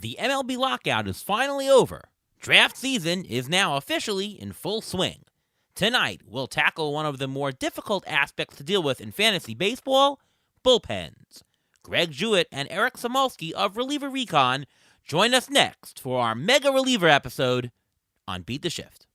The MLB lockout is finally over. Draft season is now officially in full swing. Tonight, we'll tackle one of the more difficult aspects to deal with in fantasy baseball, bullpens. Greg Jewett and Eric Samulski of Reliever Recon join us next for our Mega Reliever episode on Beat the Shift.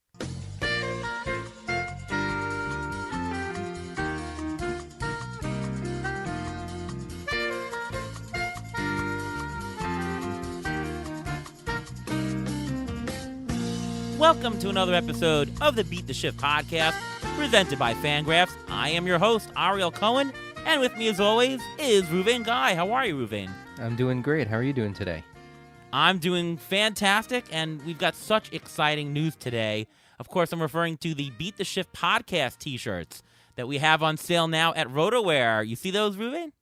Welcome to another episode of the Beat the Shift podcast, presented by Fangraphs. I am your host, Ariel Cohen, and with me as always is Ruvain Guy. How are you, Ruvain? I'm doing great. How are you doing today? I'm doing fantastic, and we've got such exciting news today. Of course, I'm referring to the Beat the Shift podcast t-shirts that we have on sale now at RotoWear. You see those, Ruvain?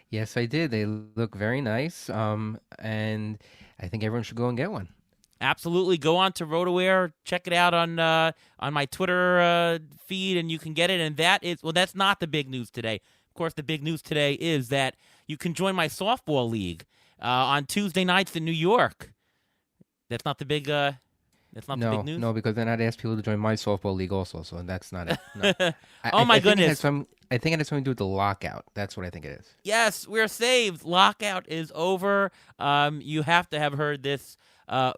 Yes, I did. They look very nice, and I think everyone should go and get one. Absolutely. Go on to RotoWear. Check it out on my Twitter feed, and you can get it. And that's not the big news today. Of course, the big news today is that you can join my softball league on Tuesday nights in New York. That's not the big. The big news. No, because then I'd ask people to join my softball league also. So that's not it. No. My goodness! I think it has something to do with the lockout. That's what I think it is. Yes, we're saved. Lockout is over. You have to have heard this.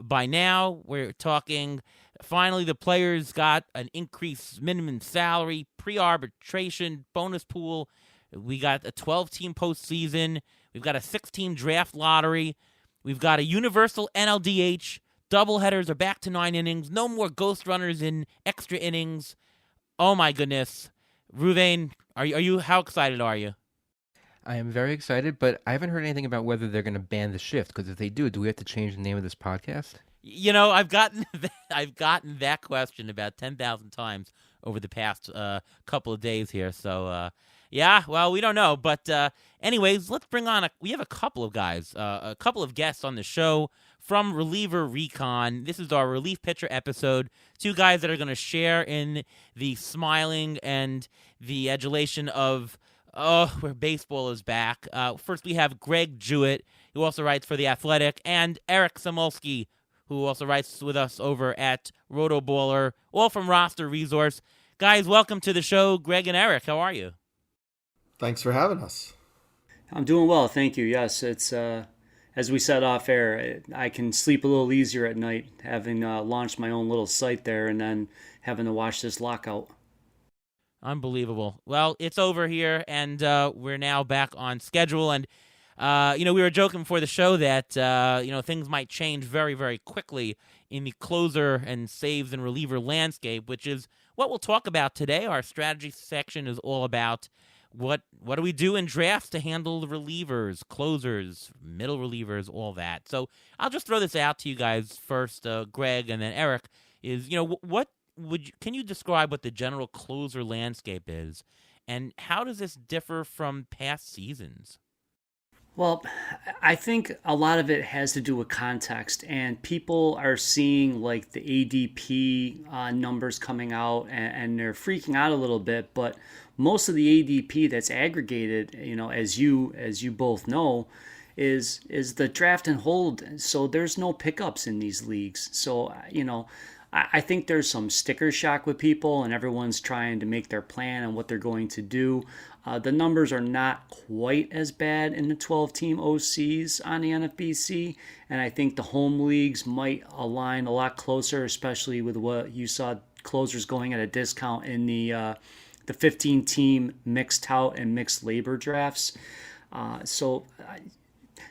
By now, we're talking, finally the players got an increased minimum salary, pre-arbitration, bonus pool. We got a 12-team postseason. We've got a 6-team draft lottery. We've got a universal NLDH. Doubleheaders are back to 9 innings. No more ghost runners in extra innings. Oh, my goodness. Ruvain, are you? How excited are you? I am very excited, but I haven't heard anything about whether they're going to ban the shift. Because if they do we have to change the name of this podcast? You know, I've gotten that question about 10,000 times over the past couple of days here. So, yeah, well, we don't know. But anyways, let's bring on we have a couple of guys, a couple of guests on the show from Reliever Recon. This is our relief pitcher episode. 2 guys that are going to share in the smiling and the adulation of where baseball is back. First, we have Greg Jewett, who also writes for The Athletic, and Eric Samulski, who also writes with us over at Rotoballer, all from Roster Resource. Guys, welcome to the show, Greg and Eric. How are you? Thanks for having us. I'm doing well, thank you. Yes, it's as we said off air, I can sleep a little easier at night, having launched my own little site there and then having to watch this lockout. Unbelievable. Well, it's over here, and we're now back on schedule. And, we were joking before the show that, things might change very, very quickly in the closer and saves and reliever landscape, which is what we'll talk about today. Our strategy section is all about what do we do in drafts to handle the relievers, closers, middle relievers, all that. So I'll just throw this out to you guys first, Greg, and then Eric, is, can you describe what the general closer landscape is, and how does this differ from past seasons? Well, I think a lot of it has to do with context, and people are seeing like the ADP numbers coming out, and they're freaking out a little bit. But most of the ADP that's aggregated, as you both know, is the draft and hold. So there's no pickups in these leagues. So I think there's some sticker shock with people, and everyone's trying to make their plan on what they're going to do. The numbers are not quite as bad in the 12-team OCs on the NFBC, and I think the home leagues might align a lot closer, especially with what you saw closers going at a discount in the 15-team mixed tout and mixed labor drafts. So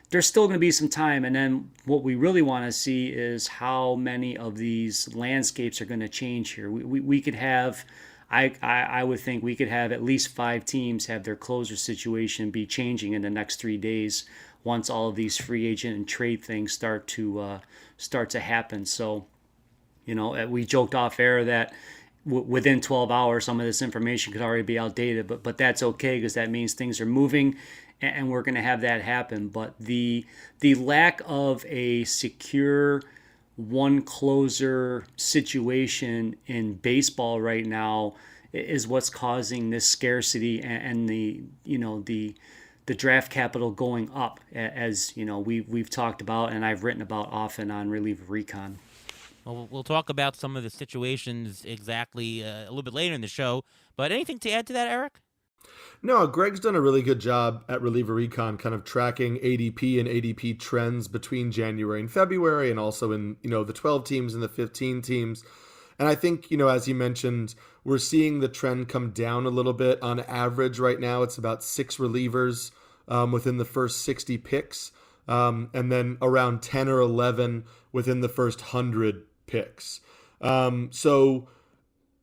there's still going to be some time, and then what we really want to see is how many of these landscapes are going to change here. We could have, I would think we could have at least 5 teams have their closer situation be changing in the next 3 days once all of these free agent and trade things start to happen. So, we joked off air that within 12 hours some of this information could already be outdated, but that's okay because that means things are moving. And we're going to have that happen. But the lack of a secure one closer situation in baseball right now is what's causing this scarcity and the the draft capital going up, as you know we've talked about and I've written about often on Reliever Recon. Well, we'll talk about some of the situations exactly a little bit later in the show. But anything to add to that, Eric? No, Greg's done a really good job at Reliever Recon, kind of tracking ADP and ADP trends between January and February, and also in the 12 teams and the 15 teams. And I think, as you mentioned, we're seeing the trend come down a little bit. On average right now, it's about 6 relievers within the first 60 picks, and then around 10 or 11 within the first 100 picks. So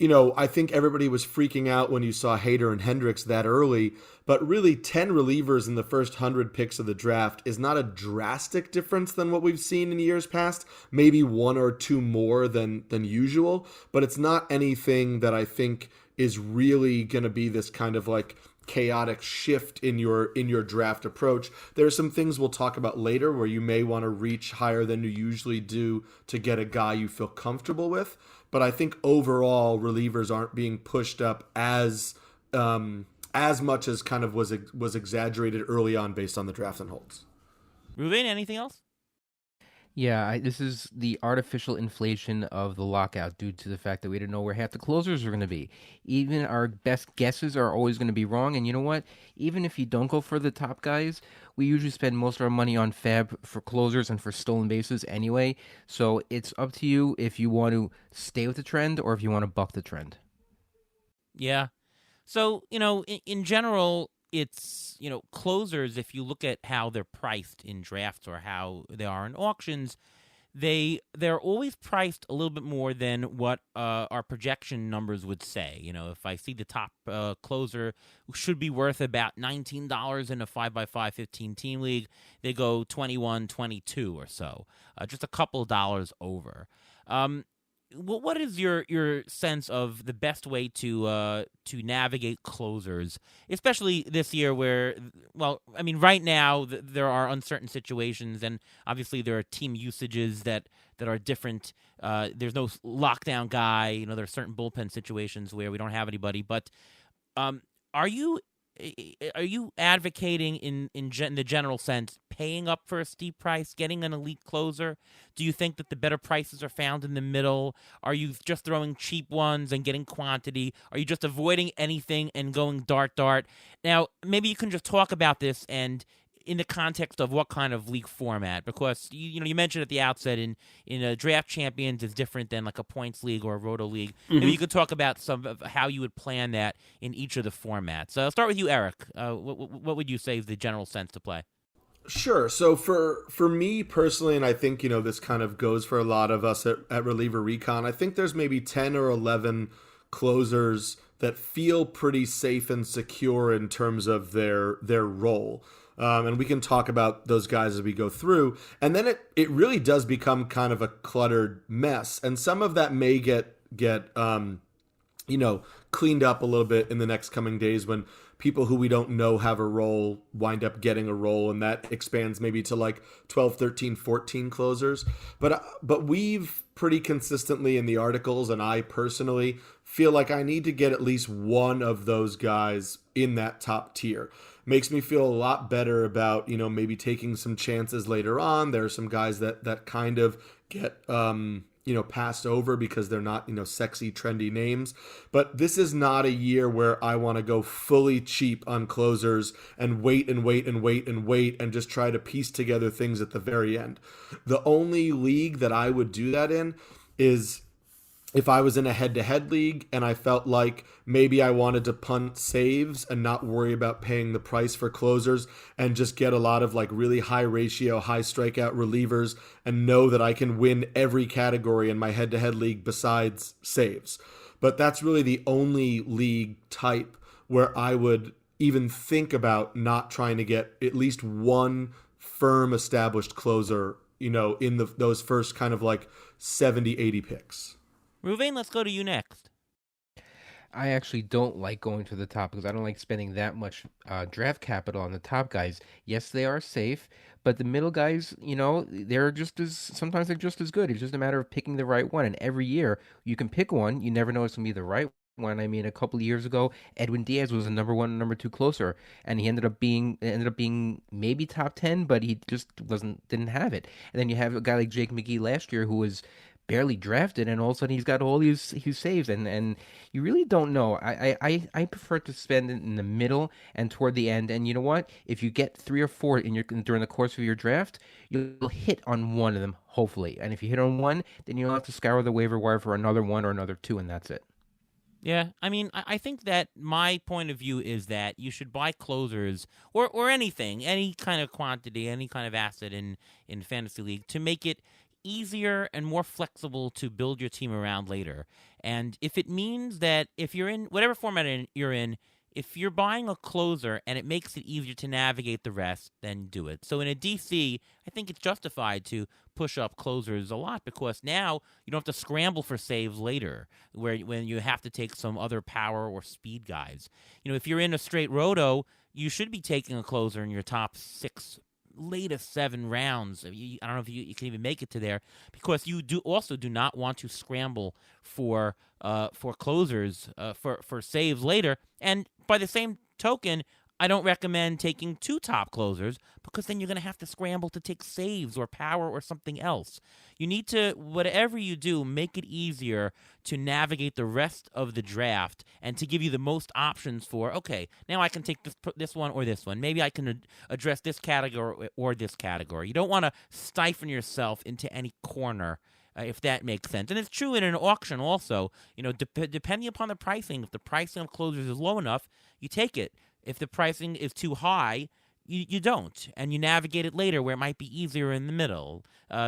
I think everybody was freaking out when you saw Hader and Hendricks that early, but really 10 relievers in the first 100 picks of the draft is not a drastic difference than what we've seen in years past, maybe 1 or 2 more than usual, but it's not anything that I think is really going to be this kind of like chaotic shift in your draft approach. There are some things we'll talk about later where you may want to reach higher than you usually do to get a guy you feel comfortable with. But I think overall relievers aren't being pushed up as much as kind of was exaggerated early on based on the draft and holds. Ruben, anything else? Yeah, this is the artificial inflation of the lockout due to the fact that we didn't know where half the closers are going to be. Even our best guesses are always going to be wrong. And you know what? Even if you don't go for the top guys, we usually spend most of our money on fab for closers and for stolen bases anyway. So it's up to you if you want to stay with the trend or if you want to buck the trend. Yeah. So, in general, it's, closers, if you look at how they're priced in drafts or how they are in auctions, they're always priced a little bit more than what our projection numbers would say. If I see the top closer should be worth about $19 in a 5x5 15-team league, they go 21, 22 or so, just a couple of dollars over. What is your sense of the best way to navigate closers, especially this year where, right now there are uncertain situations and obviously there are team usages that are different. There's no lockdown guy. There are certain bullpen situations where we don't have anybody. But are you advocating in the general sense paying up for a steep price, getting an elite closer? Do you think that the better prices are found in the middle? Are you just throwing cheap ones and getting quantity? Are you just avoiding anything and going dart? Now, maybe you can just talk about this and in the context of what kind of league format, because you mentioned at the outset in a draft champions is different than like a points league or a roto league. Mm-hmm. Maybe you could talk about some of how you would plan that in each of the formats. So I'll start with you, Eric. What would you say is the general sense to play? Sure. So for me personally, and I think this kind of goes for a lot of us at Reliever Recon, I think there's maybe 10 or 11 closers that feel pretty safe and secure in terms of their role. And we can talk about those guys as we go through. And then it really does become kind of a cluttered mess. And some of that may get cleaned up a little bit in the next coming days when people who we don't know have a role wind up getting a role. And that expands maybe to like 12, 13, 14 closers. But we've pretty consistently in the articles, and I personally feel like I need to get at least one of those guys in that top tier. Makes me feel a lot better about, maybe taking some chances later on. There are some guys that kind of get, passed over because they're not, sexy, trendy names. But this is not a year where I want to go fully cheap on closers and wait and just try to piece together things at the very end. The only league that I would do that in is if I was in a head-to-head league and I felt like maybe I wanted to punt saves and not worry about paying the price for closers and just get a lot of like really high ratio, high strikeout relievers and know that I can win every category in my head-to-head league besides saves. But that's really the only league type where I would even think about not trying to get at least one firm established closer, in those first kind of like 70, 80 picks. Ruvain, let's go to you next. I actually don't like going to the top because I don't like spending that much draft capital on the top guys. Yes, they are safe, but the middle guys, sometimes they're just as good. It's just a matter of picking the right one. And every year you can pick one. You never know it's going to be the right one. I mean, a couple of years ago, Edwin Diaz was a number one, number two closer, and he ended up being maybe top 10, but he just didn't have it. And then you have a guy like Jake McGee last year who was barely drafted, and all of a sudden he's got all these saves, and you really don't know. I prefer to spend it in the middle and toward the end. And you know what? If you get three or four in your during the course of your draft, you'll hit on one of them, hopefully. And if you hit on one, then you'll have to scour the waiver wire for another one or another two, and that's it. Yeah, I mean, I think that my point of view is that you should buy closers or anything, any kind of quantity, any kind of asset in Fantasy League to make it easier and more flexible to build your team around later. And if it means that if you're in whatever format you're in, if you're buying a closer and it makes it easier to navigate the rest, then do it. So in a DC, I think it's justified to push up closers a lot because now you don't have to scramble for saves later when you have to take some other power or speed guys. If you're in a straight roto, you should be taking a closer in your top 6 latest 7 rounds. I don't know if you can even make it to there because you do not want to scramble for closers for saves later. And by the same token, I don't recommend taking 2 top closers because then you're going to have to scramble to take saves or power or something else. You need to, whatever you do, make it easier to navigate the rest of the draft and to give you the most options for, okay, now I can take this one or this one. Maybe I can address this category or this category. You don't want to stifle yourself into any corner. If that makes sense. And it's true in an auction also. Depending upon the pricing, if the pricing of closers is low enough, you take it. If the pricing is too high, you don't, and you navigate it later where it might be easier in the middle.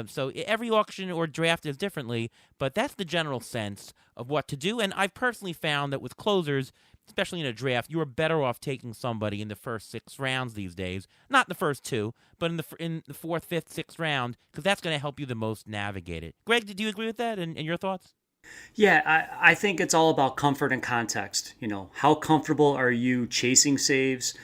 So every auction or draft is differently, but that's the general sense of what to do. And I've personally found that with closers, especially in a draft, you are better off taking somebody in the first 6 rounds these days. Not the first 2, but in the 4th, 5th, 6th round, because that's going to help you the most navigate it. Greg, did you agree with that and your thoughts? Yeah, I think it's all about comfort and context. How comfortable are you chasing saves?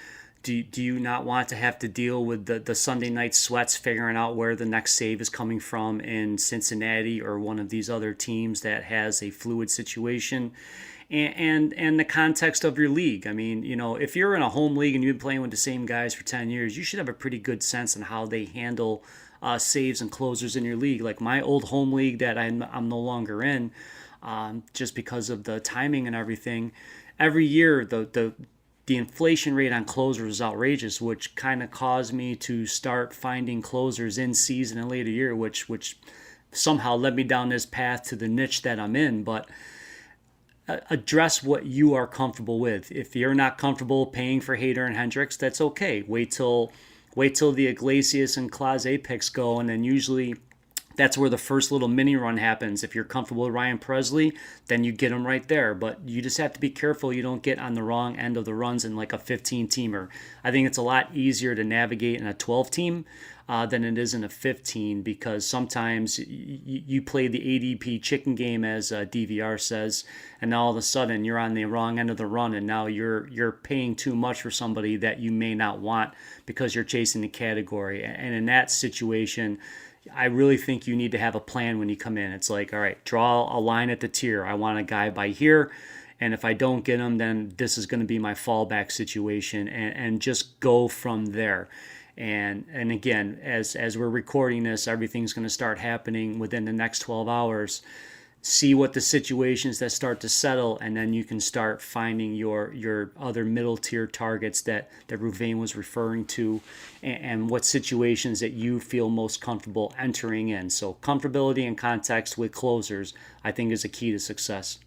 Do you not want to have to deal with the Sunday night sweats figuring out where the next save is coming from in Cincinnati or one of these other teams that has a fluid situation? And the context of your league. I mean, if you're in a home league and you've been playing with the same guys for 10 years, you should have a pretty good sense on how they handle saves and closers in your league. Like my old home league that I'm no longer in, just because of the timing and everything. Every year, the inflation rate on closers is outrageous, which kind of caused me to start finding closers in season and later year, which somehow led me down this path to the niche that I'm in. But address what you are comfortable with. If you're not comfortable paying for Hader and Hendricks, that's okay. Wait till the Iglesias and Clase picks go, and then usually that's where the first little mini run happens. If you're comfortable with Ryan Presley, then you get him right there. But you just have to be careful you don't get on the wrong end of the runs in like a 15-teamer. I think it's a lot easier to navigate in a 12-team than it is in a 15 because sometimes you play the ADP chicken game, as DVR says, and all of a sudden you're on the wrong end of the run, and now you're paying too much for somebody that you may not want because you're chasing the category. And in that situation, I really think you need to have a plan when you come in. It's like, all right, draw a line at the tier. I want a guy by here, and if I don't get him, then this is going to be my fallback situation, and just go from there. And again, as we're recording this, everything's going to start happening within the next 12 hours. See what the situations that start to settle, and then you can start finding your other middle tier targets that Ruvain was referring to, and what situations that you feel most comfortable entering in. So comfortability and context with closers, I think, is a key to success.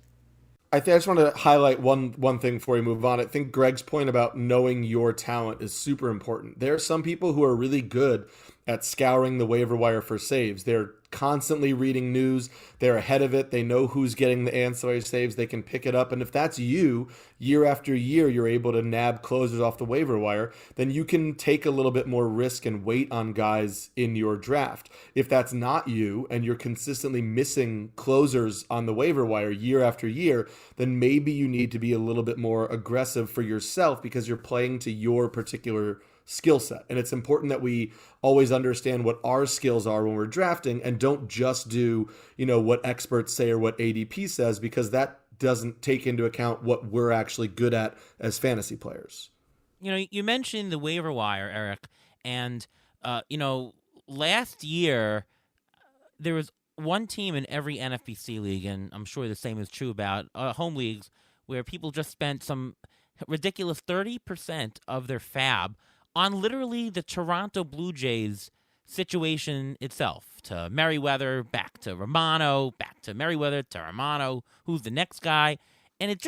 I just want to highlight one thing before we move on. I think Greg's point about knowing your talent is super important. There are some people who are really good at scouring the waiver wire for saves. They're constantly reading news. They're ahead of it. They know who's getting the ancillary saves. They can pick it up. And if that's you, year after year, you're able to nab closers off the waiver wire, then you can take a little bit more risk and wait on guys in your draft. If that's not you and you're consistently missing closers on the waiver wire year after year, then maybe you need to be a little bit more aggressive for yourself because you're playing to your particular skill set. And it's important that we always understand what our skills are when we're drafting and don't just do, what experts say or what ADP says, because that doesn't take into account what we're actually good at as fantasy players. You mentioned the waiver wire, Eric, and last year there was one team in every NFBC league, and I'm sure the same is true about home leagues, where people just spent some ridiculous 30% of their fab on literally the Toronto Blue Jays situation itself. To Merriweather, back to Romano, back to Merriweather, to Romano, who's the next guy, and it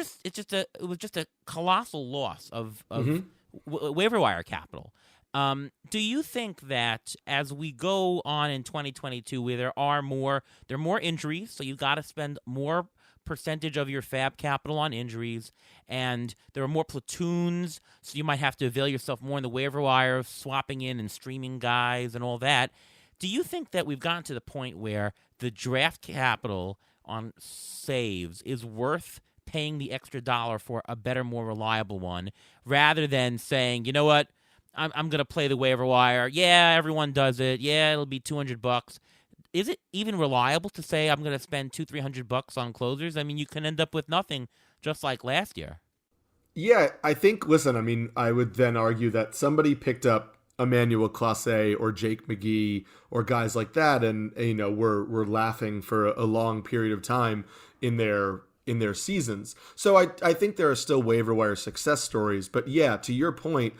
was just a colossal loss of waiver wire capital. Do you think that as we go on in 2022, where there are more injuries, so you got to spend more percentage of your fab capital on injuries, and there are more platoons, so you might have to avail yourself more in the waiver wire, swapping in and streaming guys and all that. Do you think that we've gotten to the point where the draft capital on saves is worth paying the extra dollar for a better, more reliable one, rather than saying, you know what, I'm going to play the waiver wire. Yeah, everyone does it. Yeah, it'll be $200. Is it even reliable to say I'm going to spend $200-300 on closers? I mean, you can end up with nothing, just like last year. Yeah, I think, listen, I mean, I would then argue that somebody picked up Emmanuel Clase or Jake McGee or guys like that, and we're laughing for a long period of time in their seasons. So I think there are still waiver wire success stories. But yeah, to your point,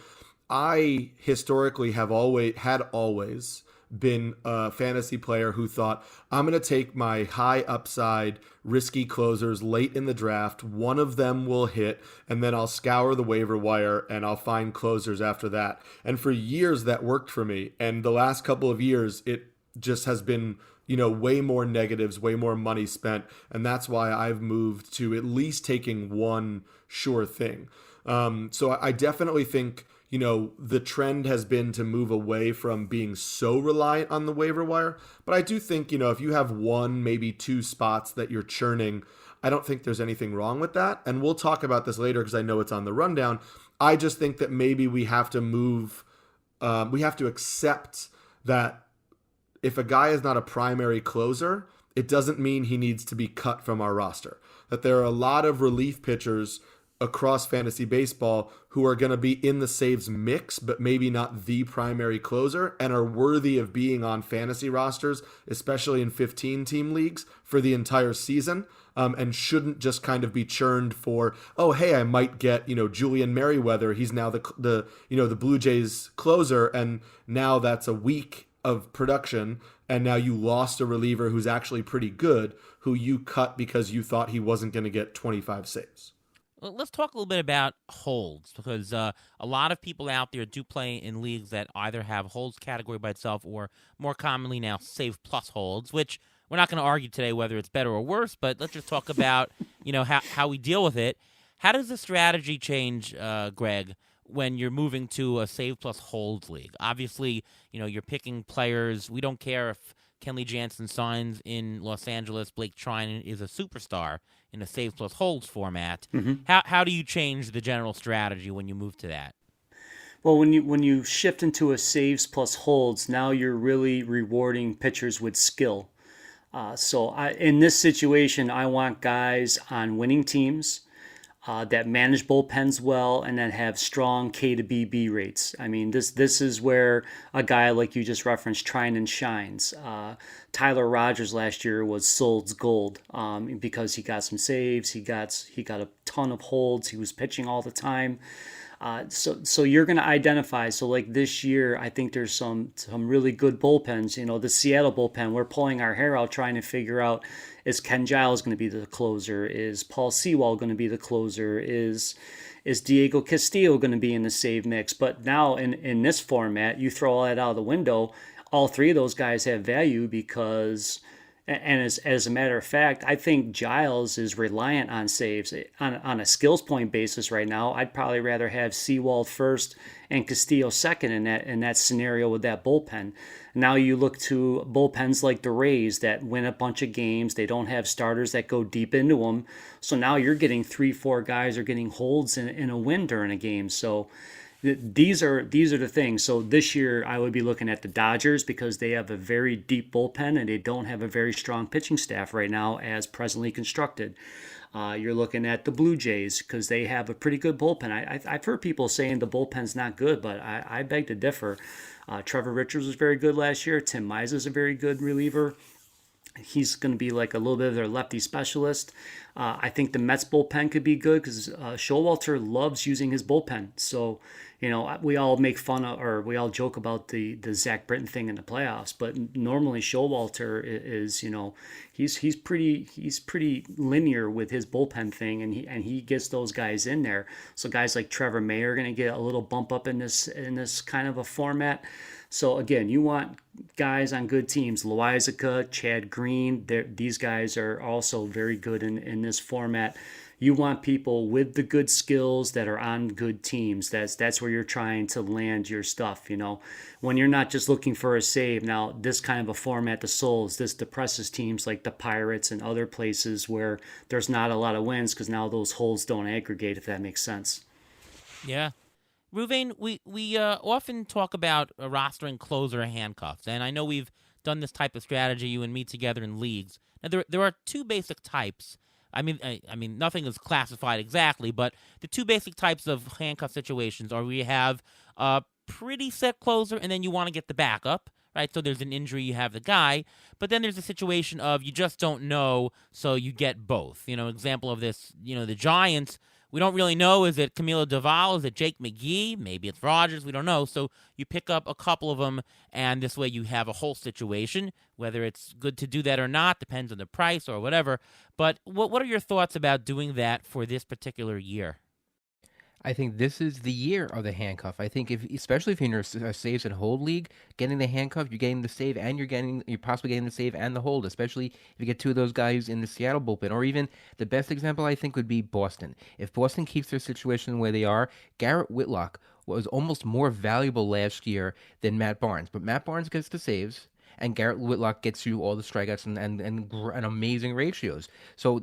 I historically have always been a fantasy player who thought, I'm going to take my high upside, risky closers late in the draft. One of them will hit, and then I'll scour the waiver wire and I'll find closers after that. And for years that worked for me. And the last couple of years, it just has been, way more negatives, way more money spent. And that's why I've moved to at least taking one sure thing. So I definitely think, the trend has been to move away from being so reliant on the waiver wire. But I do think, if you have one, maybe two spots that you're churning, I don't think there's anything wrong with that. And we'll talk about this later because I know it's on the rundown. I just think that maybe we have to we have to accept that if a guy is not a primary closer, it doesn't mean he needs to be cut from our roster. That there are a lot of relief pitchers across fantasy baseball who are going to be in the saves mix, but maybe not the primary closer, and are worthy of being on fantasy rosters, especially in 15-team leagues, for the entire season, and shouldn't just kind of be churned for, oh, hey, I might get, Julian Merriweather. He's now the Blue Jays closer, and now that's a week of production, and now you lost a reliever who's actually pretty good, who you cut because you thought he wasn't going to get 25 saves. Let's talk a little bit about holds, because a lot of people out there do play in leagues that either have holds category by itself or more commonly now save plus holds, which we're not going to argue today whether it's better or worse, but let's just talk about how we deal with it. How does the strategy change, Greg, when you're moving to a save plus holds league? Obviously, you're picking players. We don't care if Kenley Jansen signs in Los Angeles, Blake Trinan is a superstar in a save plus holds format. Mm-hmm. How do you change the general strategy when you move to that? Well, when you shift into a saves plus holds, now you're really rewarding pitchers with skill. In this situation, I want guys on winning teams that manage bullpens well and that have strong K to BB rates. I mean, this is where a guy like you just referenced, Trinan, shines. Tyler Rogers last year was sold's gold because he got some saves, he got a ton of holds, he was pitching all the time. So you're going to identify. So like this year, I think there's some really good bullpens. The Seattle bullpen, we're pulling our hair out trying to figure out, is Ken Giles going to be the closer? Is Paul Sewald going to be the closer? Is Diego Castillo going to be in the save mix? But now in this format, you throw all that out of the window. All three of those guys have value because, and as a matter of fact, I think Giles is reliant on saves on a skills point basis right now. I'd probably rather have Sewald first and Castillo second in that scenario with that bullpen. Now you look to bullpens like the Rays that win a bunch of games. They don't have starters that go deep into them. So now you're getting 3-4 guys are getting holds in a win during a game. So these are the things. So this year I would be looking at the Dodgers because they have a very deep bullpen and they don't have a very strong pitching staff right now as presently constructed. You're looking at the Blue Jays because they have a pretty good bullpen. I've heard people saying the bullpen's not good, but I beg to differ. Trevor Richards was very good last year. Tim Mize is a very good reliever. He's going to be like a little bit of their lefty specialist. I think the Mets bullpen could be good because Showalter loves using his bullpen. So, we all make fun of, or we all joke about the Zach Britton thing in the playoffs. But normally Showalter is, he's pretty linear with his bullpen thing, and he gets those guys in there. So guys like Trevor May are going to get a little bump up in this kind of a format. So again, you want guys on good teams, Loizica, Chad Green. These guys are also very good in this format. You want people with the good skills that are on good teams. That's where you're trying to land your stuff. When you're not just looking for a save. Now, this kind of a format, the Souls, this depresses teams like the Pirates and other places where there's not a lot of wins because now those holes don't aggregate, if that makes sense. Yeah. Ruvain, we often talk about rostering closer handcuffs, and I know we've done this type of strategy, you and me together in leagues. Now, there are two basic types. I mean, nothing is classified exactly, but the two basic types of handcuff situations are where you have a pretty set closer, and then you want to get the backup, right? So there's an injury, you have the guy, but then there's a situation of you just don't know, so you get both. Example of this, the Giants. We don't really know. Is it Camilo Doval? Is it Jake McGee? Maybe it's Rogers. We don't know. So you pick up a couple of them, and this way you have a whole situation. Whether it's good to do that or not depends on the price or whatever. But what are your thoughts about doing that for this particular year? I think this is the year of the handcuff. I think especially if you're in a saves and hold league, getting the handcuff, you're getting the save and you're possibly getting the save and the hold, especially if you get two of those guys in the Seattle bullpen. Or even the best example I think would be Boston. If Boston keeps their situation the way they are, Garrett Whitlock was almost more valuable last year than Matt Barnes. But Matt Barnes gets the saves, and Garrett Whitlock gets you all the strikeouts and amazing ratios. So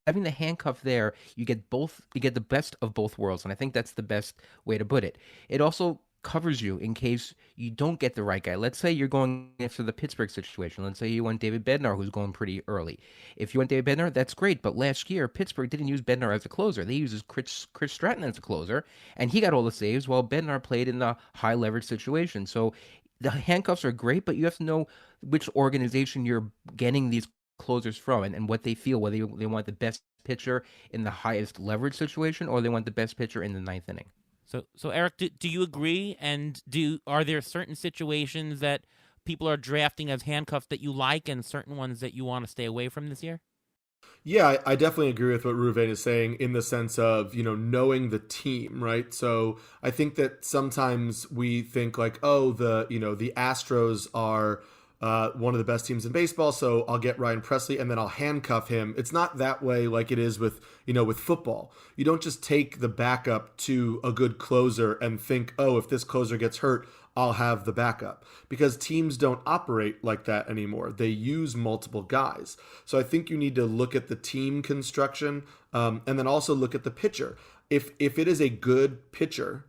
having the handcuff there, you get the best of both worlds, and I think that's the best way to put it. It also covers you in case you don't get the right guy. Let's say you're going after the Pittsburgh situation. Let's say you want David Bednar, who's going pretty early. If you want David Bednar, that's great, but last year, Pittsburgh didn't use Bednar as a closer. They used Chris Stratton as a closer, and he got all the saves while Bednar played in the high leverage situation. So the handcuffs are great, but you have to know which organization you're getting these closers from and what they feel, whether they want the best pitcher in the highest leverage situation or they want the best pitcher in the ninth inning. So Eric, do you agree? And are there certain situations that people are drafting as handcuffs that you like and certain ones that you want to stay away from this year? Yeah, I definitely agree with what Ruvain is saying in the sense of, knowing the team, right? So I think that sometimes we think like, oh, the Astros are one of the best teams in baseball, so I'll get Ryan Presley and then I'll handcuff him. It's not that way like it is with football. You don't just take the backup to a good closer and think, oh, if this closer gets hurt, I'll have the backup. Because teams don't operate like that anymore. They use multiple guys. So I think you need to look at the team construction and then also look at the pitcher. If it is a good pitcher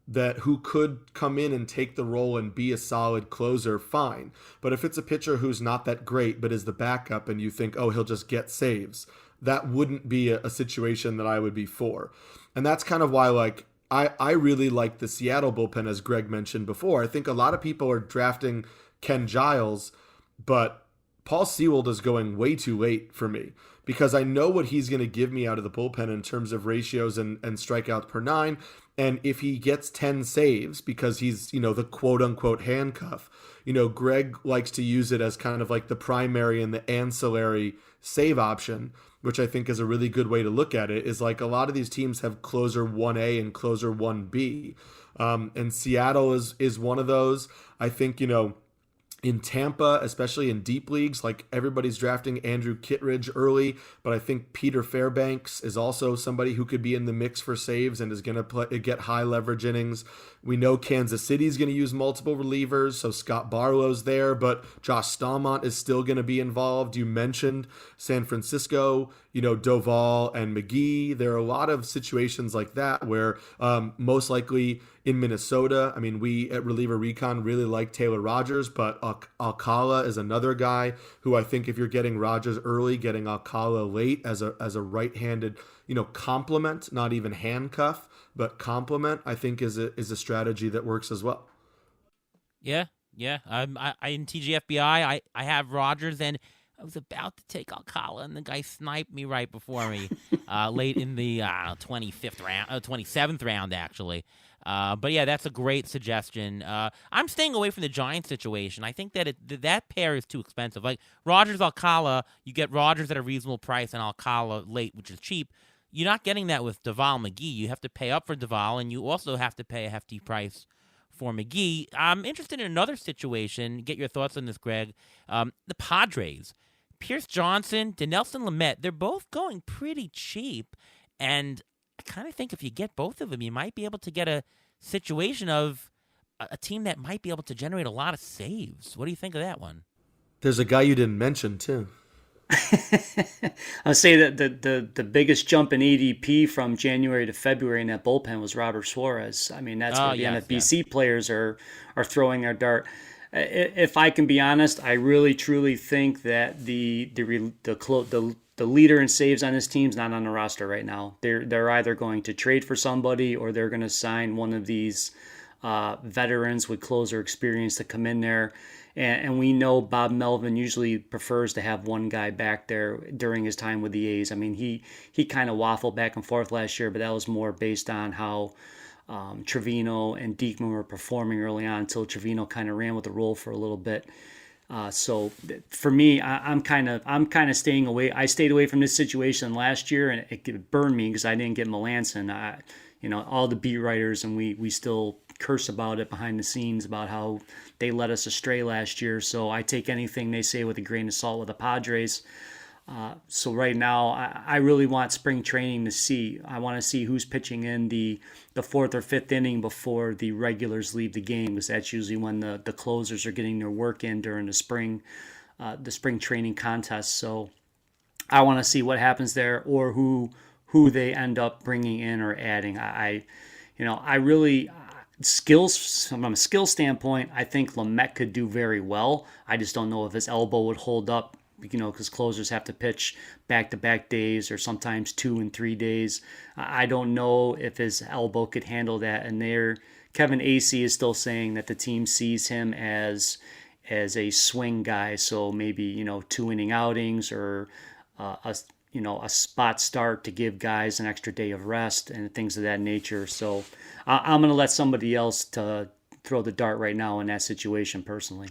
that who could come in and take the role and be a solid closer, fine. But if it's a pitcher who's not that great but is the backup and you think, oh, he'll just get saves, that wouldn't be a situation that I would be for. And that's kind of why I really like the Seattle bullpen, as Greg mentioned before. I think a lot of people are drafting Ken Giles, but Paul Sewald is going way too late for me because I know what he's going to give me out of the bullpen in terms of ratios and strikeouts per nine. And if he gets 10 saves because he's, the quote unquote handcuff, Greg likes to use it as kind of like the primary and the ancillary save option, which I think is a really good way to look at it, is like a lot of these teams have closer 1A and closer 1B. And Seattle is one of those. I think, in Tampa, especially in deep leagues, like everybody's drafting Andrew Kittredge early, but I think Peter Fairbanks is also somebody who could be in the mix for saves and is going to get high leverage innings. We know Kansas City is going to use multiple relievers, so Scott Barlow's there, but Josh Stallmont is still going to be involved. You mentioned San Francisco, Doval and McGee. There are a lot of situations like that where most likely in Minnesota. I mean, we at Reliever Recon really like Taylor Rogers, but Alcala is another guy who I think if you're getting Rogers early, getting Alcala late as a right-handed, complement, not even handcuff, but complement, I think is a strategy that works as well. Yeah. I in TGFBI, I have Rogers, and I was about to take Alcala, and the guy sniped me right before me, late in the 25th round, 27th round, actually. But yeah, that's a great suggestion. I'm staying away from the Giants situation. I think that that pair is too expensive. Like Rogers, Alcala, you get Rogers at a reasonable price and Alcala late, which is cheap. You're not getting that with Duvall McGee. You have to pay up for Duvall, and you also have to pay a hefty price for McGee. I'm interested in another situation. Get your thoughts on this, Greg. The Padres. Pierce Johnson, Dinelson Lamet, they're both going pretty cheap. And I kind of think if you get both of them, you might be able to get a situation of a team that might be able to generate a lot of saves. What do you think of that one? There's a guy you didn't mention, too. I'll say that the biggest jump in ADP from January to February in that bullpen was Robert Suarez. I mean, that's where the NFBC players are throwing their dart. If I can be honest, I really truly think that the leader in saves on this team is not on the roster right now. They're either going to trade for somebody or they're going to sign one of these veterans with closer experience to come in there. And we know Bob Melvin usually prefers to have one guy back there during his time with the A's. I mean, he kind of waffled back and forth last year, but that was more based on how Trevino and Diekman were performing early on until Trevino kind of ran with the role for a little bit. So for me, I'm kind of staying away. I stayed away from this situation last year, and it burned me because I didn't get Melanson. All the beat writers, and we still curse about it behind the scenes about how they led us astray last year. So I take anything they say with a grain of salt with the Padres. So right now, I really want spring training to see. I want to see who's pitching in the fourth or fifth inning before the regulars leave the game, because that's usually when the closers are getting their work in during the spring training contest. So I want to see what happens there, or who they end up bringing in or adding. I really skills from a skill standpoint, I think Lamet could do very well. I just don't know if his elbow would hold up, because closers have to pitch back-to-back days or sometimes 2 and 3 days. I don't know if his elbow could handle that. And Kevin Acee is still saying that the team sees him as a swing guy, so maybe 2-inning outings or a spot start to give guys an extra day of rest and things of that nature. So I'm going to let somebody else to throw the dart right now in that situation personally.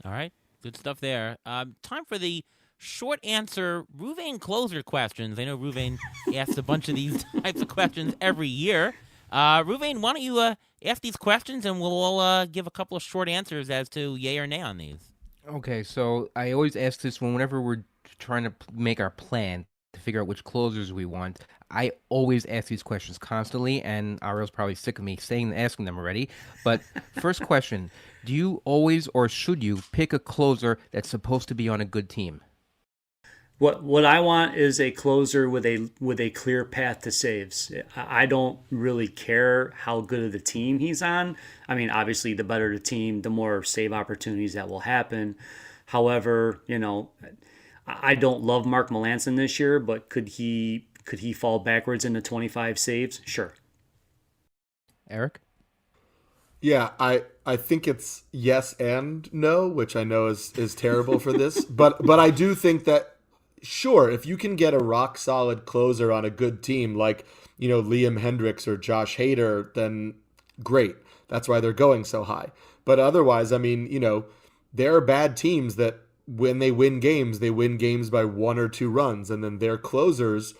All right. Good stuff there. Time for the short answer Ruvain closer questions. I know Ruvain asks a bunch of these types of questions every year. Ruvain, why don't you ask these questions, and we'll all give a couple of short answers as to yay or nay on these. Okay, so I always ask this whenever we're trying to make our plan to figure out which closers we want. I always ask these questions constantly, and Ariel's probably sick of me asking them already. But first question, do you always or should you pick a closer that's supposed to be on a good team? What I want is a closer with a clear path to saves. I don't really care how good of the team he's on. I mean, obviously, the better the team, the more save opportunities that will happen. However, I don't love Mark Melanson this year, but could he fall backwards into 25 saves? Sure. Eric? Yeah, I think it's yes and no, which I know is terrible for this, but I do think that, sure, if you can get a rock solid closer on a good team like Liam Hendricks or Josh Hader, then great. That's why they're going so high. But otherwise, I mean, there are bad teams that when they win games by 1 or 2 runs, and then their closers,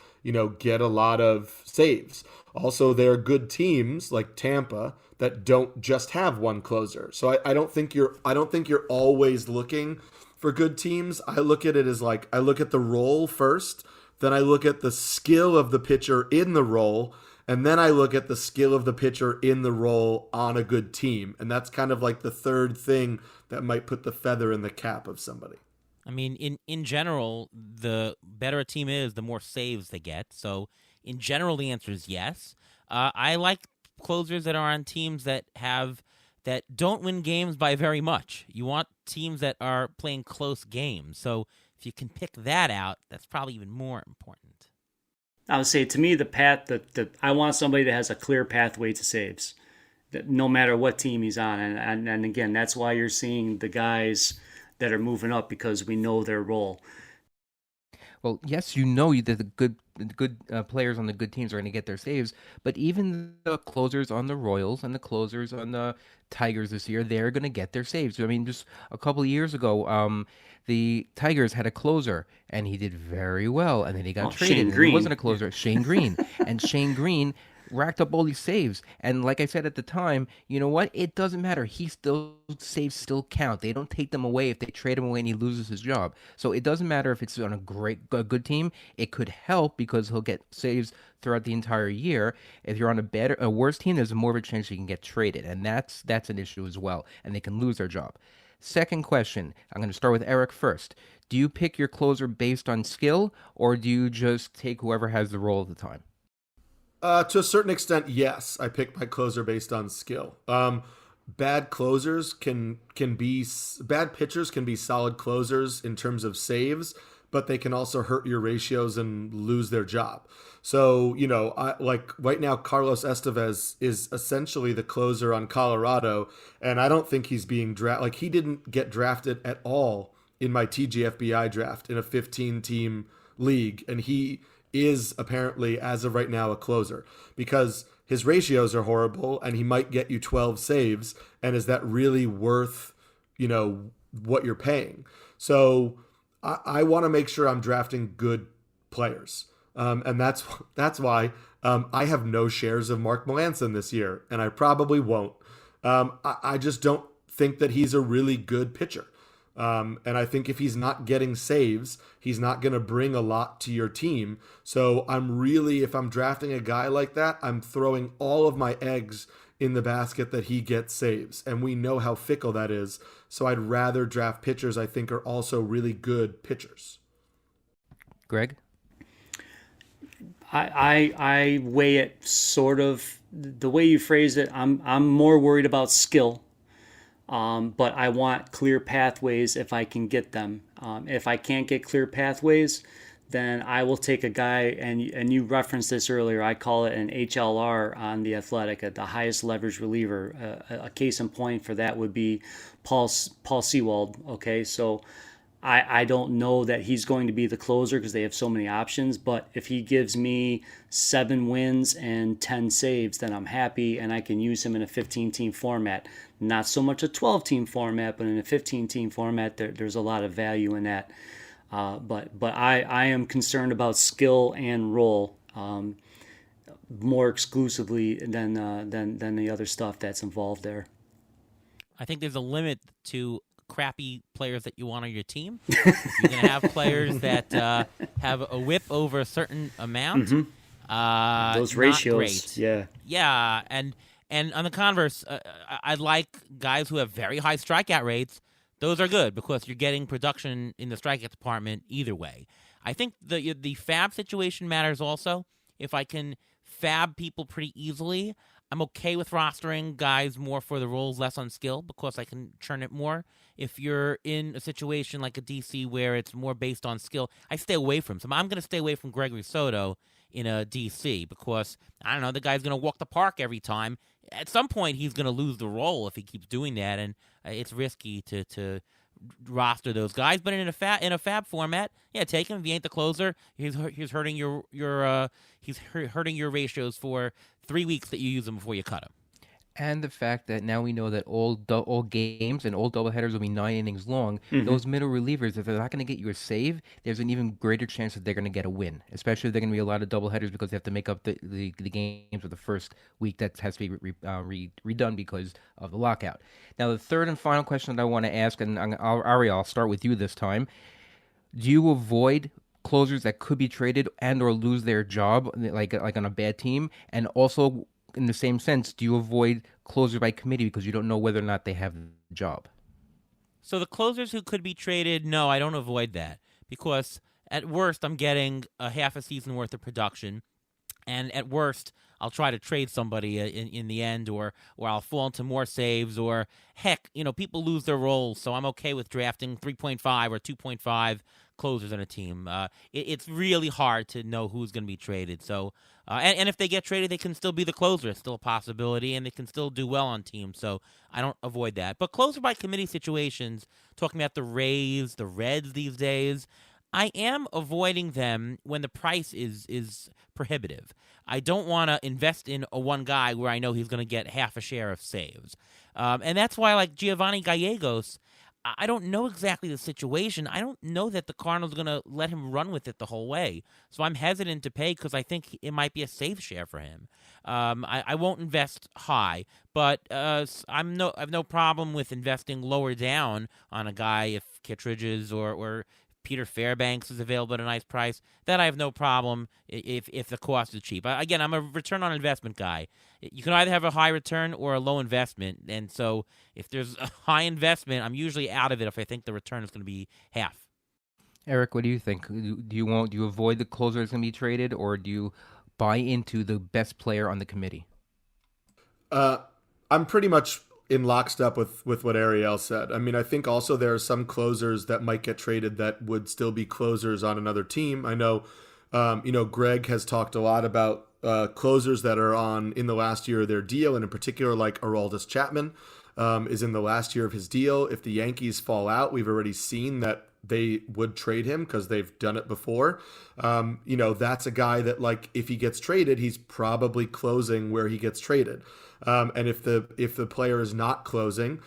get a lot of saves. Also, there are good teams like Tampa that don't just have one closer. So I don't think you're always looking for good teams. I look at it as I look at the role first, then I look at the skill of the pitcher in the role, and then I look at the skill of the pitcher in the role on a good team. And that's kind of like the third thing that might put the feather in the cap of somebody. I mean, in general, the better a team is, the more saves they get. So in general, the answer is yes. I like closers that are on teams that don't win games by very much. You want teams that are playing close games. So if you can pick that out, that's probably even more important. I would say, to me, the path that I want somebody that has a clear pathway to saves, that no matter what team he's on. And again, that's why you're seeing the guys that are moving up, because we know their role. Well, yes, you know that the good players on the good teams are going to get their saves, but even the closers on the Royals and the closers on the Tigers this year, they're going to get their saves. I mean, just a couple of years ago, the Tigers had a closer, and he did very well, and then he got traded. Shane And Green. he wasn't a closer, Shane Green, and Shane Green racked up all these saves. And like I said at the time, you know what? It doesn't matter. Saves still count. They don't take them away if they trade him away and he loses his job. So it doesn't matter if it's on a good team. It could help because he'll get saves throughout the entire year. If you're on a worse team, there's more of a chance you can get traded, and that's an issue as well. And they can lose their job. Second question. I'm going to start with Eric first. Do you pick your closer based on skill, or do you just take whoever has the role at the time? To a certain extent, yes. I pick my closer based on skill. Bad pitchers can be solid closers in terms of saves, but they can also hurt your ratios and lose their job. So, like right now, Carlos Estevez is essentially the closer on Colorado, and I don't think he's being drafted. Like, he didn't get drafted at all in my TGFBI draft in a 15-team league, and he is apparently, as of right now, a closer because his ratios are horrible and he might get you 12 saves. And is that really worth, what you're paying? So I want to make sure I'm drafting good players. And that's why I have no shares of Mark Melancon this year, and I probably won't. I just don't think that he's a really good pitcher. And I think if he's not getting saves, he's not going to bring a lot to your team. So if I'm drafting a guy like that, I'm throwing all of my eggs in the basket that he gets saves. And we know how fickle that is. So I'd rather draft pitchers I think are also really good pitchers. Greg? I weigh it sort of the way you phrase it. I'm more worried about skill. But I want clear pathways if I can get them. If I can't get clear pathways, then I will take a guy, and you referenced this earlier, I call it an HLR on The Athletic, at the highest leverage reliever. A case in point for that would be Paul Sewald. Okay, so I don't know that he's going to be the closer because they have so many options, but if he gives me 7 wins and 10 saves, then I'm happy, and I can use him in a 15-team format. Not so much a 12-team format, but in a 15-team format, there's a lot of value in that. But I am concerned about skill and role more exclusively than the other stuff that's involved there. I think there's a limit to crappy players that you want on your team. If you're going to have players that have a whip over a certain amount, those ratios, great. Yeah, and on the converse, I like guys who have very high strikeout rates. Those are good because you're getting production in the strikeout department either way. I think the fab situation matters also. If I can fab people pretty easily, I'm okay with rostering guys more for the roles, less on skill, because I can churn it more. If you're in a situation like a DC where it's more based on skill, I stay away from some. I'm going to stay away from Gregory Soto in a DC because, I don't know, the guy's going to walk the park every time. At some point, he's going to lose the role if he keeps doing that, and it's risky to roster those guys. But in a fab format, yeah, take him. If he ain't the closer, he's hurting your hurting your ratios for 3 weeks that you use him before you cut him. And the fact that now we know that all games and all doubleheaders will be 9 innings long. Those middle relievers, if they're not going to get you a save, there's an even greater chance that they're going to get a win. Especially if they're going to be a lot of doubleheaders because they have to make up the games of the first week that has to be redone because of the lockout. Now, the third and final question that I want to ask, and Ari, I'll start with you this time. Do you avoid closers that could be traded and or lose their job, like on a bad team, and also, in the same sense, do you avoid closers by committee because you don't know whether or not they have the job? So the closers who could be traded, no, I don't avoid that because at worst I'm getting a half a season worth of production. And at worst, I'll try to trade somebody in the end, or I'll fall into more saves, or heck, people lose their roles, so I'm okay with drafting 3.5 or 2.5 closers on a team. It's really hard to know who's going to be traded. So, and if they get traded, they can still be the closer. It's still a possibility, and they can still do well on teams. So I don't avoid that. But closer by committee situations, talking about the Rays, the Reds these days, I am avoiding them when the price is prohibitive. I don't want to invest in one guy where I know he's going to get half a share of saves. And that's why, like Giovanni Gallegos, I don't know exactly the situation. I don't know that the Cardinals are going to let him run with it the whole way. So I'm hesitant to pay because I think it might be a safe share for him. I won't invest high, but I have no problem with investing lower down on a guy if Kittredge's or Peter Fairbanks is available at a nice price. That I have no problem if the cost is cheap. Again, I'm a return on investment guy. You can either have a high return or a low investment, and so if there's a high investment, I'm usually out of it if I think the return is going to be half. Eric, what do you think? Do you avoid the closer that's going to be traded, or do you buy into the best player on the committee? I'm pretty much in lockstep with what Ariel said. I mean, I think also there are some closers that might get traded that would still be closers on another team. I know, Greg has talked a lot about closers that are in the last year of their deal, and in particular, like Aroldis Chapman is in the last year of his deal. If the Yankees fall out, we've already seen that they would trade him because they've done it before. That's a guy that, like, if he gets traded, he's probably closing where he gets traded. And if the player is not closing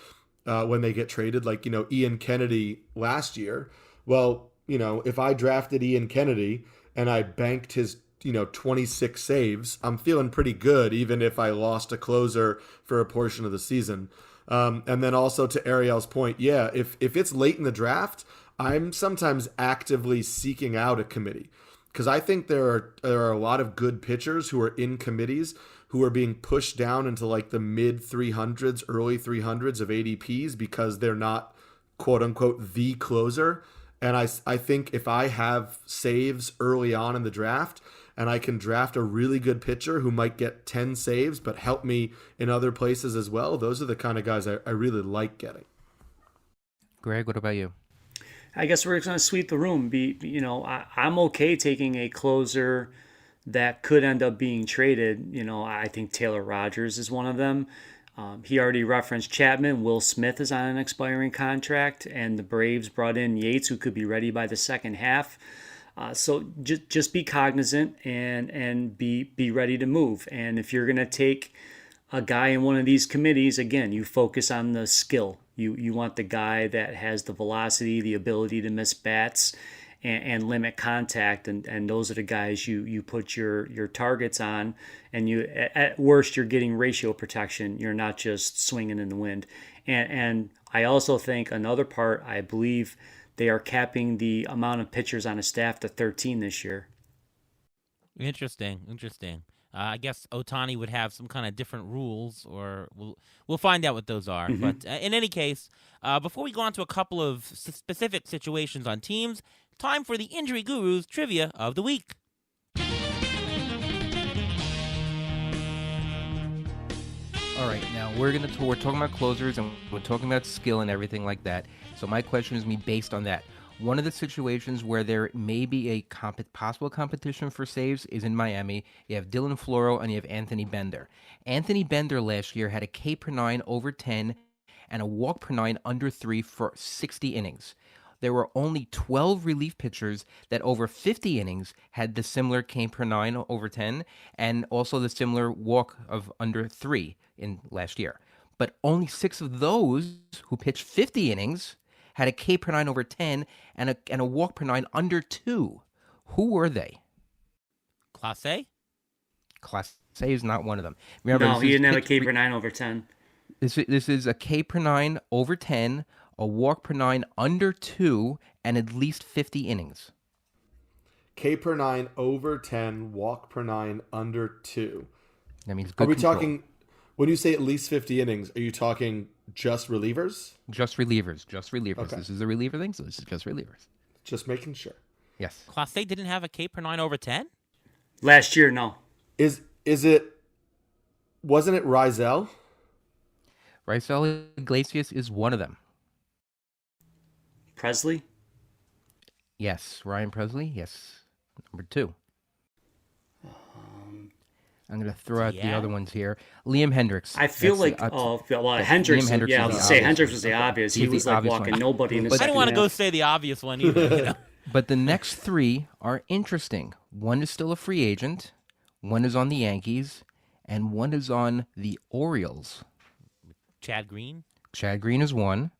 when they get traded, like, Ian Kennedy last year, well, if I drafted Ian Kennedy and I banked his 26 saves, I'm feeling pretty good, even if I lost a closer for a portion of the season. And then also to Ariel's point, yeah, if it's late in the draft, I'm sometimes actively seeking out a committee because I think there are a lot of good pitchers who are in committees who are being pushed down into like the mid 300s, early 300s of ADPs because they're not, quote unquote, the closer. And I think if I have saves early on in the draft and I can draft a really good pitcher who might get 10 saves but help me in other places as well, those are the kind of guys I really like getting. Greg, what about you? I guess we're going to sweep the room. I'm okay taking a closer that could end up being traded. I think Taylor Rogers is one of them. He already referenced Chapman. Will Smith is on an expiring contract, and the Braves brought in Yates, who could be ready by the second half. So just be cognizant and be ready to move. And if you're going to take a guy in one of these committees, again, you focus on the skill. You want the guy that has the velocity, the ability to miss bats, and limit contact, and those are the guys you put your targets on, and you at worst you're getting ratio protection. You're not just swinging in the wind. And I also think another part, I believe they are capping the amount of pitchers on a staff to 13 this year. Interesting. I guess Ohtani would have some kind of different rules, or we'll find out what those are. Mm-hmm. But in any case, before we go on to a couple of specific situations on teams, time for the Injury Guru's Trivia of the Week. All right, now we're talking about closers and we're talking about skill and everything like that. So my question is based on that. One of the situations where there may be a possible competition for saves is in Miami. You have Dylan Floro and you have Anthony Bender. Anthony Bender last year had a K per 9 over 10 and a walk per 9 under 3 for 60 innings. There were only 12 relief pitchers that over 50 innings had the similar K per 9 over 10 and also the similar walk of under 3 in last year. But only 6 of those who pitched 50 innings had a K per 9 over 10 and a walk per 9 under 2. Who were they? Class A? Class A is not one of them. Remember, no, he didn't have a K per 9 over 10. This is a K per 9 over 10, a walk per 9 under 2, and at least 50 innings. K per 9 over 10, walk per 9 under 2. That means good Are we control. talking, when you say at least 50 innings, are you talking just relievers? Just relievers. Okay. This is a reliever thing, so this is just relievers. Just making sure. Yes. Class A didn't have a K per 9 over 10? Last year, no. Is it? Wasn't it Rizel? Raisel Iglesias is one of them. Presley? Yes, Ryan Presley. Yes, number 2. I'm going to throw out the Yeah. other ones here. Liam Hendricks. I feel That's like, the- Hendricks, Liam Hendricks yeah, I is was the say obvious Hendricks one. was the obvious. He He's the was like obvious walking one. nobody in the But- I second didn't want to half. go say the obvious one either. You know? But the next 3 are interesting. One is still a free agent. One is on the Yankees, and one is on the Orioles. Chad Green. Chad Green is one.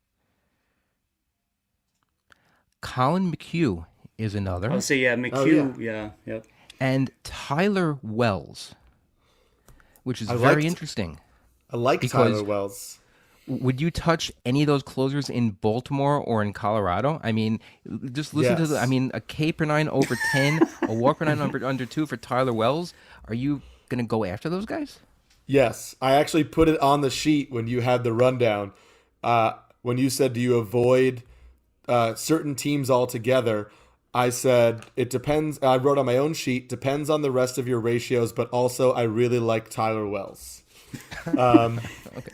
Colin McHugh is another. I would say, yeah, McHugh, yep. And Tyler Wells, which is I very liked- interesting. I like Because- Tyler Wells. Would you touch any of those closers in Baltimore or in Colorado? I mean, just listen to Yes. a K per 9 over 10, a walk per 9 under 2 for Tyler Wells. Are you going to go after those guys? Yes, I actually put it on the sheet when you had the rundown. When you said, do you avoid certain teams altogether? I said, it depends. I wrote on my own sheet, depends on the rest of your ratios, but also I really like Tyler Wells.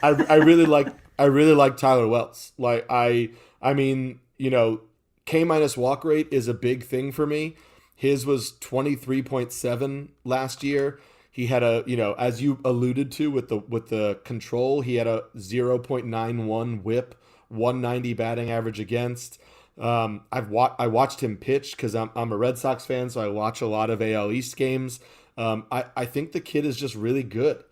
I really like Tyler Wells. Like I mean, you know, K- walk rate is a big thing for me. His was 23.7 last year. He had a, you know, as you alluded to with the control, he had a 0.91 whip, 190 batting average against. I watched him pitch because I'm a Red Sox fan, so I watch a lot of AL East games. I think the kid is just really good.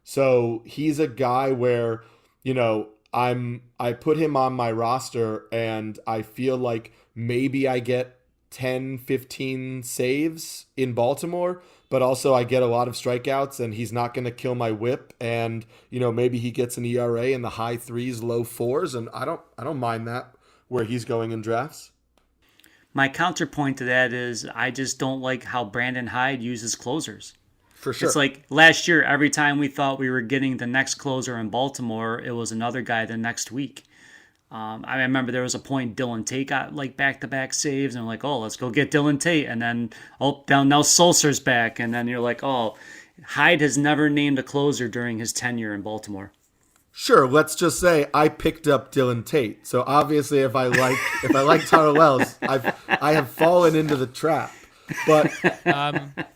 So he's a guy where, you know, I put him on my roster and I feel like maybe I get 10, 15 saves in Baltimore, but also I get a lot of strikeouts and he's not going to kill my whip. And, you know, maybe he gets an ERA in the high 3s, low 4s. And I don't mind that where he's going in drafts. My counterpoint to that is I just don't like how Brandon Hyde uses closers. For sure. It's like last year, every time we thought we were getting the next closer in Baltimore, it was another guy the next week. I remember there was a point Dylan Tate got like back-to-back saves, and like, oh, let's go get Dylan Tate, and then now Sulcer's back, and then you're like, oh, Hyde has never named a closer during his tenure in Baltimore. Sure, let's just say I picked up Dylan Tate. So obviously, if I like Tyler Wells, I have fallen into the trap. But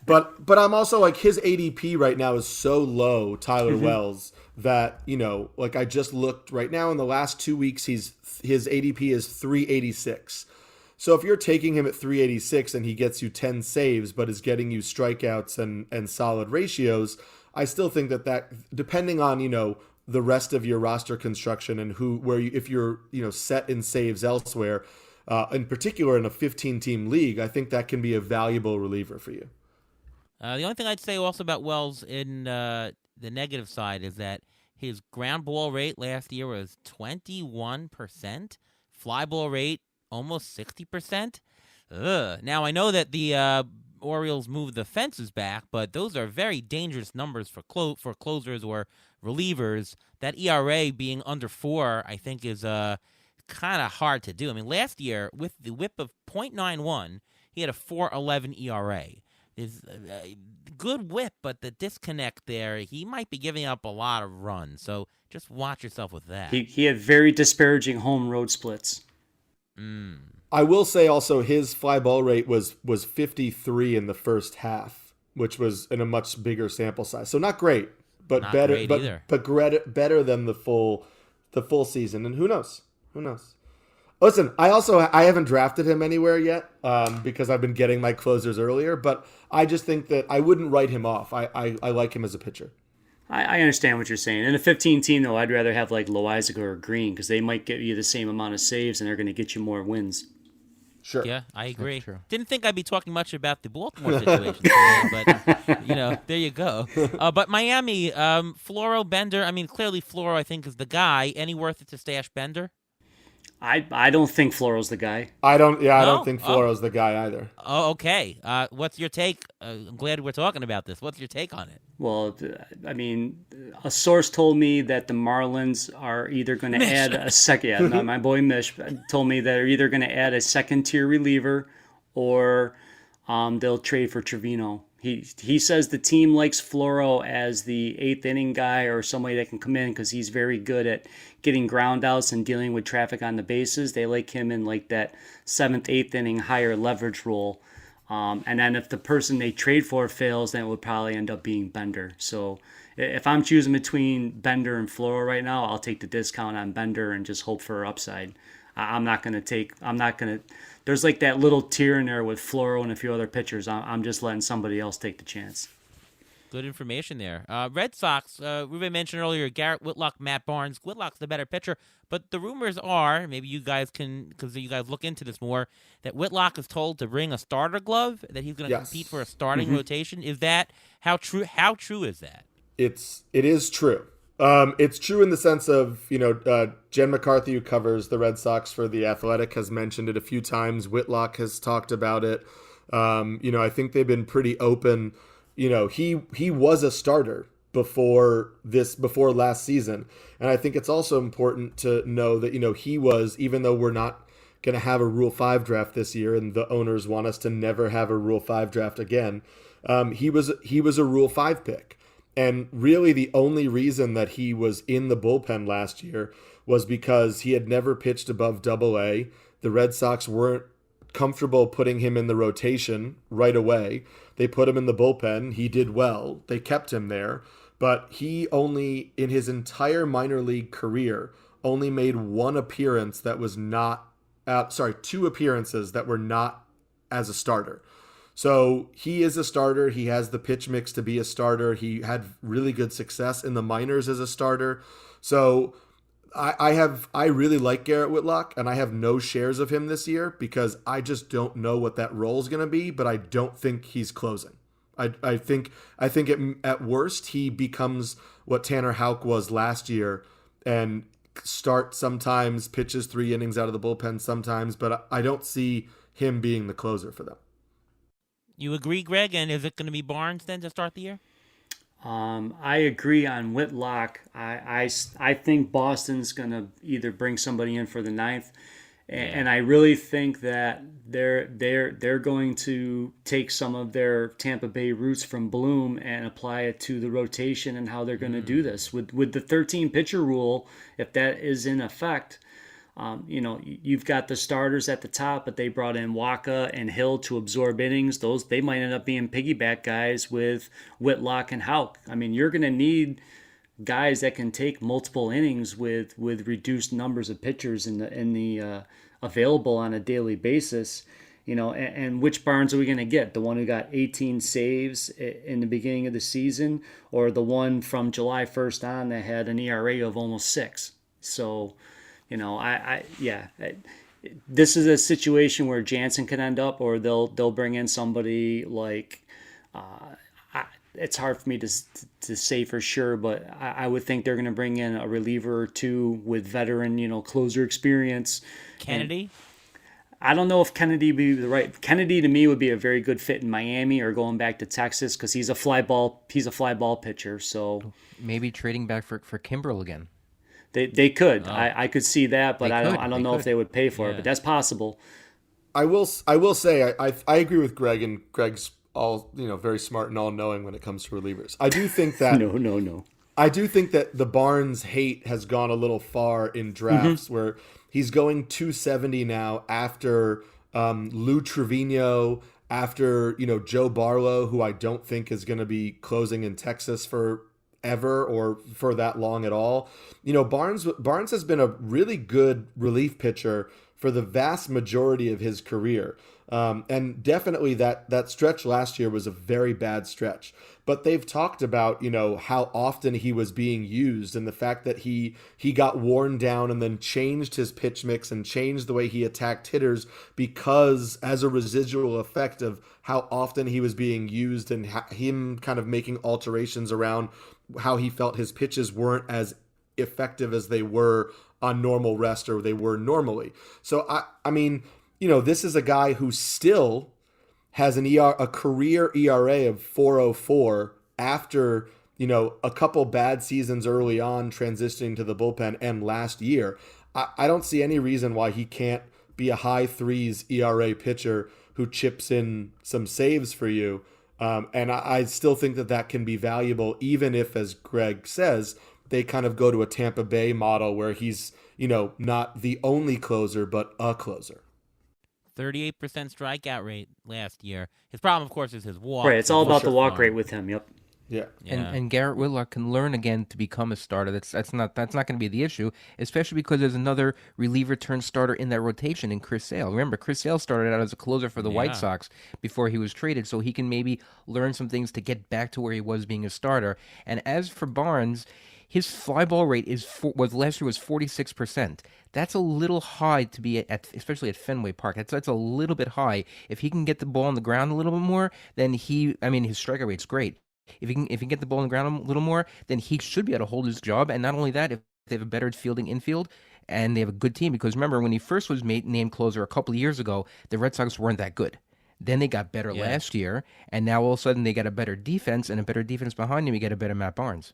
but I'm also like his ADP right now is so low, Tyler Wells, that, you know, like I just looked right now in the last 2 weeks, his ADP is 386. So if you're taking him at 386 and he gets you 10 saves, but is getting you strikeouts and solid ratios, I still think that depending on, you know, the rest of your roster construction and if you're, you know, set in saves elsewhere, in particular in a 15-team league, I think that can be a valuable reliever for you. The only thing I'd say also about Wells in the negative side is that his ground ball rate last year was 21%, fly ball rate almost 60%. Now, I know that the Orioles moved the fences back, but those are very dangerous numbers for closers or relievers. That ERA being under 4, I think, is kind of hard to do. I mean, last year, with the whip of .91, he had a 4.11 ERA. Is a good whip, but the disconnect there, he might be giving up a lot of runs. So just watch yourself with that. He had very disparaging home road splits. I will say also his fly ball rate was 53 in the first half, which was in a much bigger sample size. So not great, but Not better, great but either. better than the full season. And who knows? Listen, I haven't drafted him anywhere yet because I've been getting my closers earlier, but I just think that I wouldn't write him off. I like him as a pitcher. I understand what you're saying. In a 15 team, though, I'd rather have like Loizaga or Green because they might get you the same amount of saves and they're going to get you more wins. Sure. Yeah, I agree. true. Didn't think I'd be talking much about the Baltimore situation today, but, you know, there you go. But Miami, Floro, Bender, I mean, clearly Floro, I think, is the guy. Any worth it to stash Bender? I don't think Floro's the guy. I don't No? think Floro's the guy either. Oh, okay. What's your take? I'm glad we're talking about this. What's your take on it? Well, I mean, a source told me that the Marlins are either going to add a second. Yeah, no, my boy Mish told me they're either going to add a second tier reliever or they'll trade for Trevino. He says the team likes Floro as the eighth inning guy or somebody that can come in because he's very good at getting ground outs and dealing with traffic on the bases. They like him in like that seventh, eighth inning higher leverage role. And then if the person they trade for fails, then it would probably end up being Bender. So if I'm choosing between Bender and Floro right now, I'll take the discount on Bender and just hope for upside. I'm not going to there's like that little tier in there with Floro and a few other pitchers. I'm just letting somebody else take the chance. Good information there. Red Sox, Ruben mentioned earlier, Garrett Whitlock, Matt Barnes. Whitlock's the better pitcher, but the rumors are, maybe you guys can, because you guys look into this more, that Whitlock is told to bring a starter glove, that he's going to compete for a starting rotation. Is that, how true is that? It is true. It's true in the sense of, Jen McCarthy, who covers the Red Sox for The Athletic, has mentioned it a few times. Whitlock has talked about it. I think they've been pretty open. He was a starter before last season. And I think it's also important to know that, he was, even though we're not going to have a Rule 5 draft this year and the owners want us to never have a Rule 5 draft again, he was a Rule 5 pick. And really the only reason that he was in the bullpen last year was because he had never pitched above Double-A. The Red Sox weren't comfortable putting him in the rotation right away. They put him in the bullpen. He did well. They kept him there. But he only, in his entire minor league career, only made one appearance that was not, two appearances that were not as a starter. So he is a starter. He has the pitch mix to be a starter. He had really good success in the minors as a starter. So I really like Garrett Whitlock, and I have no shares of him this year because I just don't know what that role is going to be, but I don't think he's closing. I think at worst he becomes what Tanner Houck was last year and starts sometimes, pitches 3 innings out of the bullpen sometimes, but I don't see him being the closer for them. You agree, Greg? And is it going to be Barnes then to start the year? I agree on Whitlock. I think Boston's going to either bring somebody in for the ninth, and I really think that they're going to take some of their Tampa Bay roots from Bloom and apply it to the rotation and how they're going to do this with the 13 pitcher rule. If that is in effect, you've got the starters at the top, but they brought in Waka and Hill to absorb innings. They might end up being piggyback guys with Whitlock and Houck. I mean, you're going to need guys that can take multiple innings with reduced numbers of pitchers in the available on a daily basis. And which Barnes are we going to get? The one who got 18 saves in the beginning of the season, or the one from July 1st on that had an ERA of almost 6? So, this is a situation where Jansen could end up, or they'll bring in somebody like. It's hard for me to say for sure, but I would think they're going to bring in a reliever or two with veteran, closer experience. Kennedy. I don't know if Kennedy would be the right. Kennedy to me would be a very good fit in Miami or going back to Texas because he's a fly ball pitcher. So maybe trading back for Kimbrel again. They could. I could see that, but I don't know if they would pay for it. But that's possible. I will say I agree with Greg, and Greg's all very smart and all knowing when it comes to relievers. I do think that no. I do think that the Barnes hate has gone a little far in drafts where he's going 270 now after Lou Trevino, after Joe Barlow, who I don't think is going to be closing in Texas for ever or for that long at all. Barnes has been a really good relief pitcher for the vast majority of his career. And definitely that stretch last year was a very bad stretch. But they've talked about, how often he was being used and the fact that he got worn down and then changed his pitch mix and changed the way he attacked hitters because as a residual effect of how often he was being used and him kind of making alterations around how he felt his pitches weren't as effective as they were on normal rest or they were normally. So, I mean, this is a guy who still has a career ERA of 4.04 after, a couple bad seasons early on transitioning to the bullpen and last year. I don't see any reason why he can't be a high 3s ERA pitcher who chips in some saves for you And I still think that can be valuable, even if, as Greg says, they kind of go to a Tampa Bay model where he's, not the only closer, but a closer. 38% strikeout rate last year. His problem, of course, is his walks. Right, it's all about the walk rate rate with him. Yep. Yeah. And Garrett Whitlock can learn again to become a starter. That's not going to be the issue, especially because there's another reliever turned starter in that rotation in Chris Sale. Remember, Chris Sale started out as a closer for the White Sox before he was traded, so he can maybe learn some things to get back to where he was being a starter. And as for Barnes, his fly ball rate was last year was 46%. That's a little high to be at, especially at Fenway Park. That's a little bit high. If he can get the ball on the ground a little bit more, then his strikeout rate's great. If he can get the ball on the ground a little more, then he should be able to hold his job. And not only that, if they have a better fielding infield and they have a good team, because remember when he first was named closer a couple of years ago, the Red Sox weren't that good. Then they got better last year, and now all of a sudden they got a better defense, and a better defense behind him. You get a better Matt Barnes.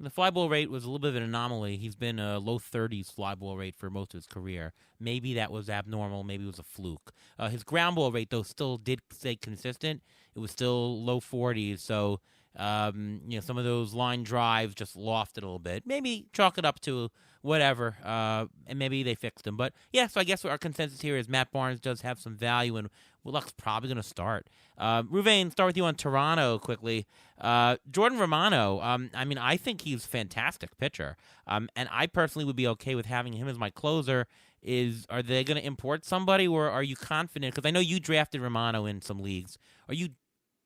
The fly ball rate was a little bit of an anomaly. He's been a low 30s fly ball rate for most of his career. Maybe that was abnormal. Maybe it was a fluke. His ground ball rate, though, still did stay consistent. It was still low 40s. So, some of those line drives just lofted a little bit. Maybe chalk it up to whatever, and maybe they fixed him. But, so I guess our consensus here is Matt Barnes does have some value, and Whitlock's probably going to start. Ruvain, start with you on Toronto quickly. Jordan Romano, I think he's a fantastic pitcher. And I personally would be okay with having him as my closer. Are they going to import somebody, or are you confident? Because I know you drafted Romano in some leagues. Are you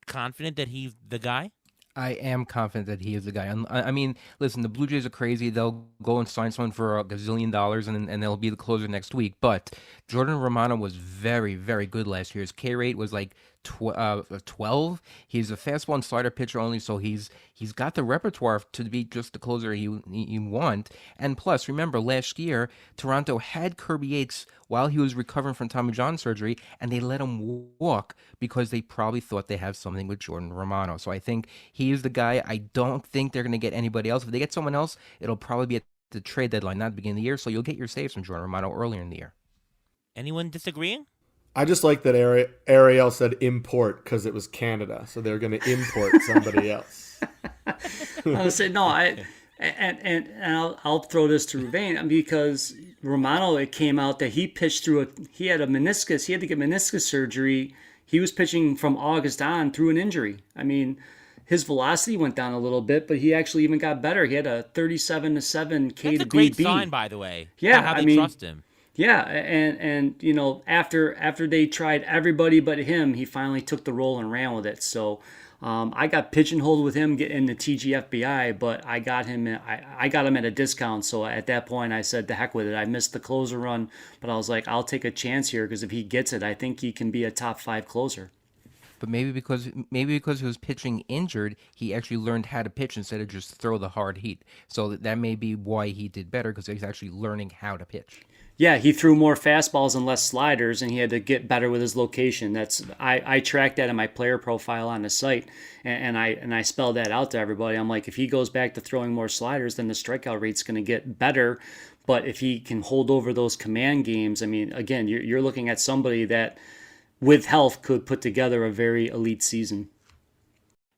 confident that he's the guy? I am confident that he is the guy. I mean, listen, the Blue Jays are crazy. They'll go and sign someone for $1 gazillion, and they'll be the closer next week. But Jordan Romano was very, very good last year. His K rate was like 12. He's a fastball and slider pitcher only, so he's got the repertoire to be just the closer you want. And plus, remember, last year, Toronto had Kirby Yates while he was recovering from Tommy John surgery, and they let him walk because they probably thought they have something with Jordan Romano. So I think he is the guy. I don't think they're going to get anybody else. If they get someone else, it'll probably be at the trade deadline, not the beginning of the year, so you'll get your saves from Jordan Romano earlier in the year. Anyone disagreeing? I just like that Ariel said import because it was Canada, so they're going to import somebody else. I would say no. I'll throw this to Ruvain because Romano. It came out that he pitched through he had a meniscus. He had to get meniscus surgery. He was pitching from August on through an injury. I mean, his velocity went down a little bit, but he actually even got better. He had a 37-7 K That's to a great BB. sign, by the way. Yeah, how they trust him. Yeah, and after they tried everybody but him, he finally took the role and ran with it. So I got pigeonholed with him getting the TGFBI, but I got him at a discount. So at that point, I said, "The heck with it." I missed the closer run, but I was like, "I'll take a chance here because if he gets it, I think he can be a top 5 closer." But maybe because he was pitching injured, he actually learned how to pitch instead of just throw the hard heat. So that may be why he did better, because he's actually learning how to pitch. Yeah, he threw more fastballs and less sliders, and he had to get better with his location. I tracked that in my player profile on the site, and I spelled that out to everybody. I'm like, if he goes back to throwing more sliders, then the strikeout rate's going to get better. But if he can hold over those command games, I mean, again, you're looking at somebody that, with health, could put together a very elite season.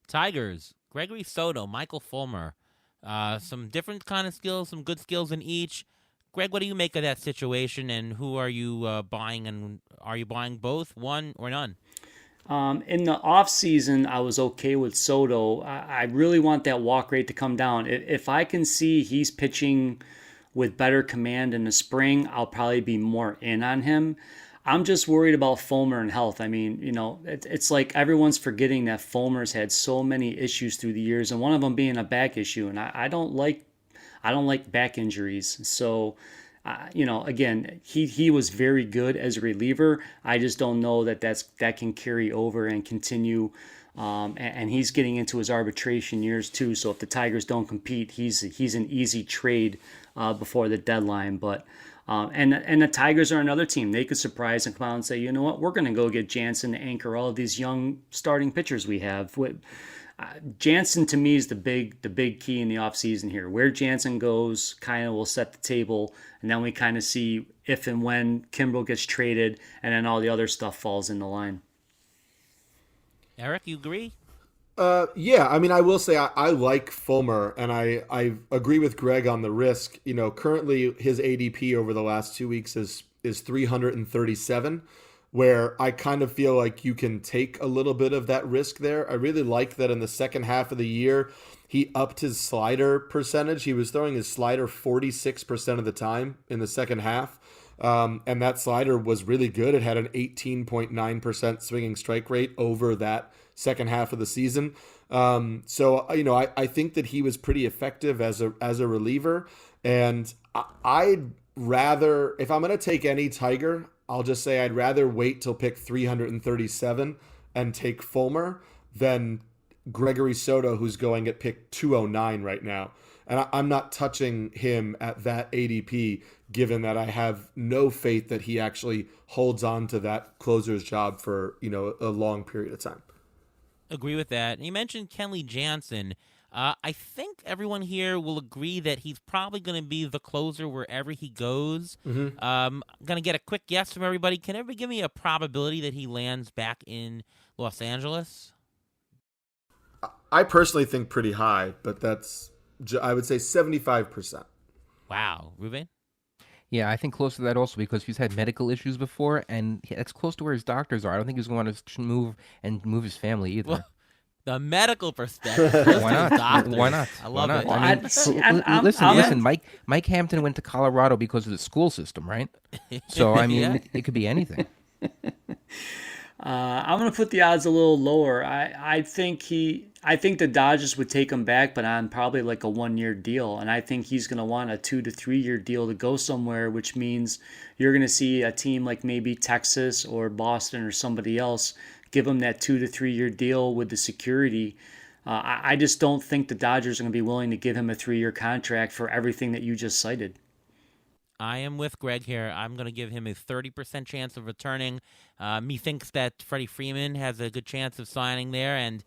Tigers, Gregory Soto, Michael Fulmer, some different kind of skills, some good skills in each. Greg, what do you make of that situation, and who are you buying, and are you buying both, one or none? In the off season, I was okay with Soto. I really want that walk rate to come down. If I can see he's pitching with better command in the spring, I'll probably be more in on him. I'm just worried about Fulmer and health. I mean, it's like everyone's forgetting that Fulmer's had so many issues through the years, and one of them being a back issue. And I don't like back injuries. So, again, he was very good as a reliever. I just don't know that can carry over and continue. And he's getting into his arbitration years too. So if the Tigers don't compete, he's an easy trade before the deadline. But and the Tigers are another team. They could surprise and come out and say, you know what, we're going to go get Jansen to anchor all of these young starting pitchers we have. Jansen to me is the big key in the offseason here. Where Jansen goes kind of will set the table, and then we kind of see if and when Kimbrel gets traded, and then all the other stuff falls into line. Eric, you agree? Yeah, I mean, I will say I like Fulmer, and I agree with Greg on the risk. Currently his ADP over the last 2 weeks is 337, where I kind of feel like you can take a little bit of that risk there. I really like that in the second half of the year, he upped his slider percentage. He was throwing his slider 46% of the time in the second half. And that slider was really good. It had an 18.9% swinging strike rate over that second half of the season. I think that he was pretty effective as a reliever. And I'd rather, if I'm going to take any Tiger, I'll just say I'd rather wait till pick 337 and take Fulmer than Gregory Soto, who's going at pick 209 right now. And I'm not touching him at that ADP, given that I have no faith that he actually holds on to that closer's job for, a long period of time. Agree with that. And you mentioned Kenley Jansen. I think everyone here will agree that he's probably going to be the closer wherever he goes. Mm-hmm. I'm going to get a quick guess from everybody. Can everybody give me a probability that he lands back in Los Angeles? I personally think pretty high, but I would say 75%. Wow. Ruben? Yeah, I think close to that also because he's had medical issues before, and that's close to where his doctors are. I don't think he's going to move his family either. Well, the medical perspective. Why not? Doctors. Why not? I love Why it. not? Well, Listen. Mike Hampton went to Colorado because of the school system, right? So I mean, Yeah. it could be anything. I'm going to put the odds a little lower. I think the Dodgers would take him back, but on probably like a 1-year deal. And I think he's going to want a 2 to 3 year deal to go somewhere, which means you're going to see a team like maybe Texas or Boston or somebody else give him that 2 to 3 year deal with the security. I just don't think the Dodgers are going to be willing to give him a 3-year contract for everything that you just cited. I am with Greg here. I'm going to give him a 30% chance of returning. Methinks that Freddie Freeman has a good chance of signing there, and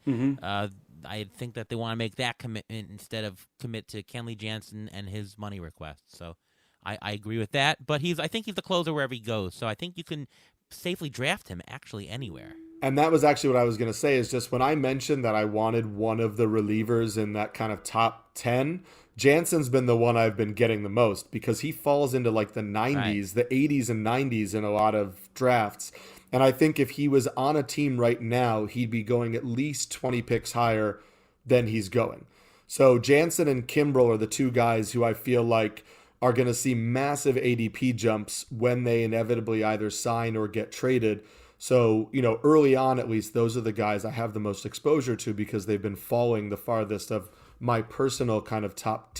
I think that they want to make that commitment instead of commit to Kenley Jansen and his money request. So I agree with that. But I think he's the closer wherever he goes. So I think you can safely draft him actually anywhere. And that was actually what I was going to say, is just when I mentioned that I wanted one of the relievers in that kind of top 10, Jansen's been the one I've been getting the most because he falls into like the 90s, the 80s and 90s in a lot of drafts. And I think if he was on a team right now, he'd be going at least 20 picks higher than he's going. So Jansen and Kimbrel are the two guys who I feel like are going to see massive ADP jumps when they inevitably either sign or get traded. So, early on, at least, those are the guys I have the most exposure to because they've been falling the farthest of my personal kind of top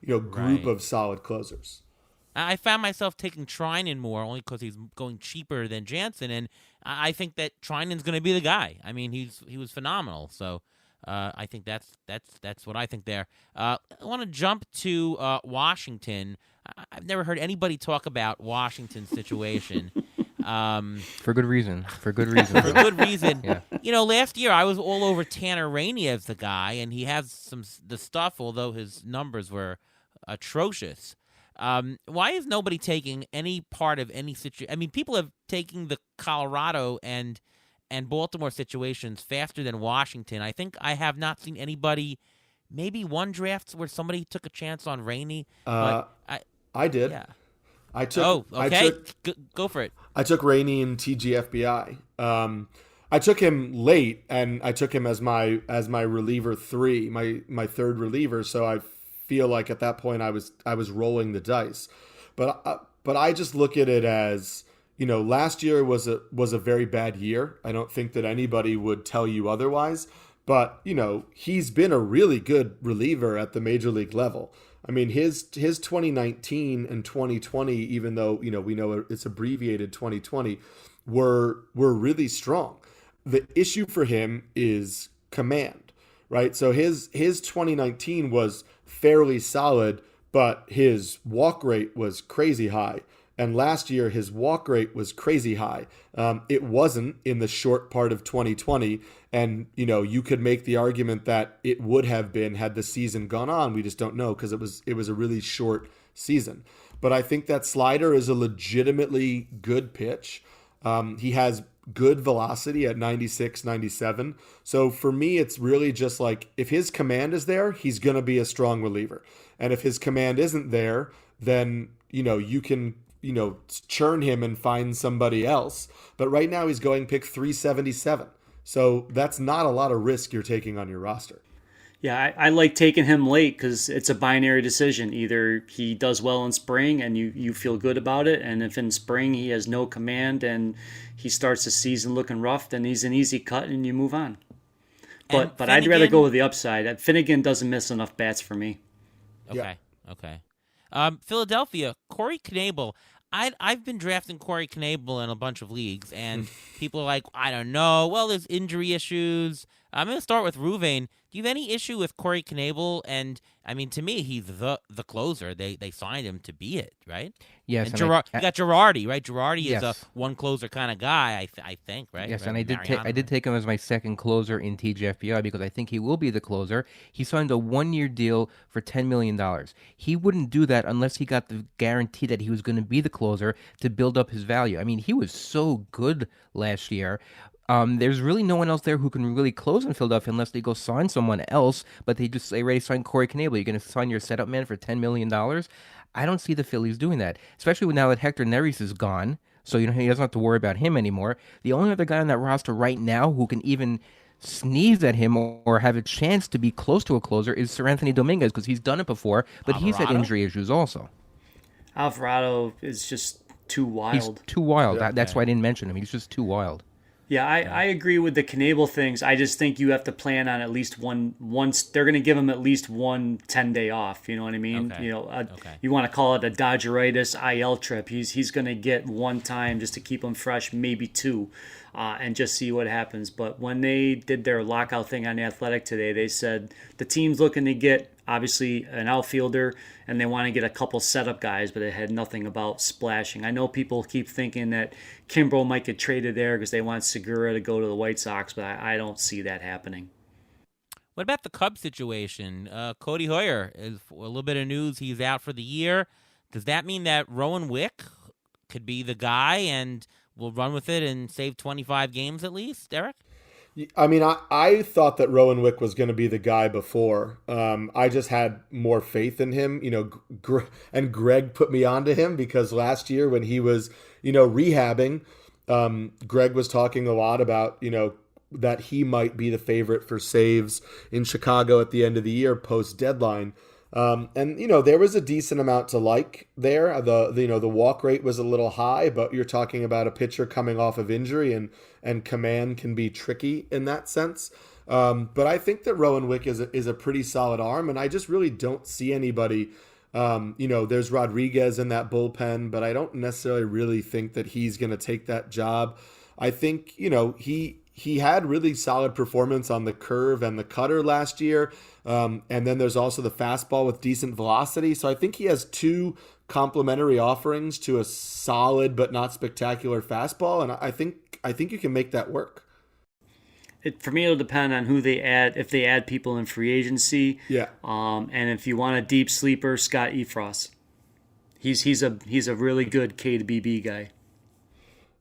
group of solid closers. I found myself taking Trinan more only because he's going cheaper than Jansen, and I think that Trinan's going to be the guy. I mean, he was phenomenal. So I think that's what I think there. I want to jump to Washington. I've never heard anybody talk about Washington's situation. For good reason. For good reason. Yeah. Last year I was all over Tanner Rainey as the guy, and he has the stuff, although his numbers were atrocious. Why is nobody taking any part of any situation? I mean, people have taken the Colorado and Baltimore situations faster than Washington. I think I have not seen anybody, maybe one draft where somebody took a chance on Rainey. I did. Yeah. Go for it. I took Rainey in TGFBI. I took him late, and I took him as my reliever 3, my third reliever. So I feel like at that point I was rolling the dice, but I just look at it as last year was a very bad year. I don't think that anybody would tell you otherwise. But he's been a really good reliever at the major league level. I mean, his 2019 and 2020, even though, we know it's abbreviated 2020, were really strong. The issue for him is command, right? So his 2019 was fairly solid, but his walk rate was crazy high. And last year, his walk rate was crazy high. It wasn't in the short part of 2020. And, you could make the argument that it would have been had the season gone on. We just don't know because it was a really short season. But I think that slider is a legitimately good pitch. He has good velocity at 96, 97. So for me, it's really just like if his command is there, he's going to be a strong reliever. And if his command isn't there, then, you can, churn him and find somebody else. But right now he's going pick 377. So that's not a lot of risk you're taking on your roster. Yeah, I like taking him late because it's a binary decision. Either he does well in spring and you feel good about it, and if in spring he has no command and he starts the season looking rough, then he's an easy cut and you move on. But I'd rather go with the upside. Finnegan doesn't miss enough bats for me. Okay, okay. Philadelphia, Corey Knebel. I've been drafting Corey Knebel in a bunch of leagues, and people are like, I don't know. Well, there's injury issues. I'm going to start with Ruvain. Do you have any issue with Corey Knebel? And, I mean, to me, he's the closer. They signed him to be it, right? Yes. And you got Girardi, right? Girardi yes. is a one-closer kind of guy, I think, right? Yes, right? and I did take him as my second closer in TGFBI because I think he will be the closer. He signed a one-year deal for $10 million. He wouldn't do that unless he got the guarantee that he was going to be the closer to build up his value. I mean, he was so good last year. There's really no one else there who can really close in Philadelphia unless they go sign someone else, but they already signed Corey Knebel. You're going to sign your setup man for $10 million? I don't see the Phillies doing that, especially now that Hector Neris is gone, so he doesn't have to worry about him anymore. The only other guy on that roster right now who can even sneeze at him or have a chance to be close to a closer is Sir Anthony Dominguez because he's done it before, but he's had injury issues also. Alvarado is just too wild. He's too wild. That's why I didn't mention him. He's just too wild. Yeah, I agree with the Knebel things. I just think you have to plan on at least once they're going to give him at least 1 10-day off. You know what I mean? Okay. You want to call it a Dodgeritis IL trip. He's going to get one time just to keep him fresh, maybe two, and just see what happens. But when they did their lockout thing on The Athletic today, they said the team's looking to get obviously an outfielder and they want to get a couple setup guys, but it had nothing about splashing. I know people keep thinking that Kimbrel might get traded there because they want Segura to go to the White Sox, but I don't see that happening. What about the Cubs situation? Cody Hoyer is a little bit of news. He's out for the year. Does that mean that Rowan Wick could be the guy and will run with it and save 25 games at least, Eric? I mean, I thought that Rowan Wick was going to be the guy before. I just had more faith in him, and Greg put me onto him because last year when he was, rehabbing, Greg was talking a lot about, that he might be the favorite for saves in Chicago at the end of the year post deadline. And there was a decent amount to like there. The walk rate was a little high, but you're talking about a pitcher coming off of injury and command can be tricky in that sense. But I think that Rowan Wick is a pretty solid arm, and I just really don't see anybody. There's Rodriguez in that bullpen, but I don't necessarily really think that he's going to take that job. I think, he had really solid performance on the curve and the cutter last year. And then there's also the fastball with decent velocity. So I think he has two complementary offerings to a solid but not spectacular fastball. And I think you can make that work. For me, it'll depend on who they add, if they add people in free agency. Yeah. And if you want a deep sleeper, Scott Efros. He's a really good K to BB guy.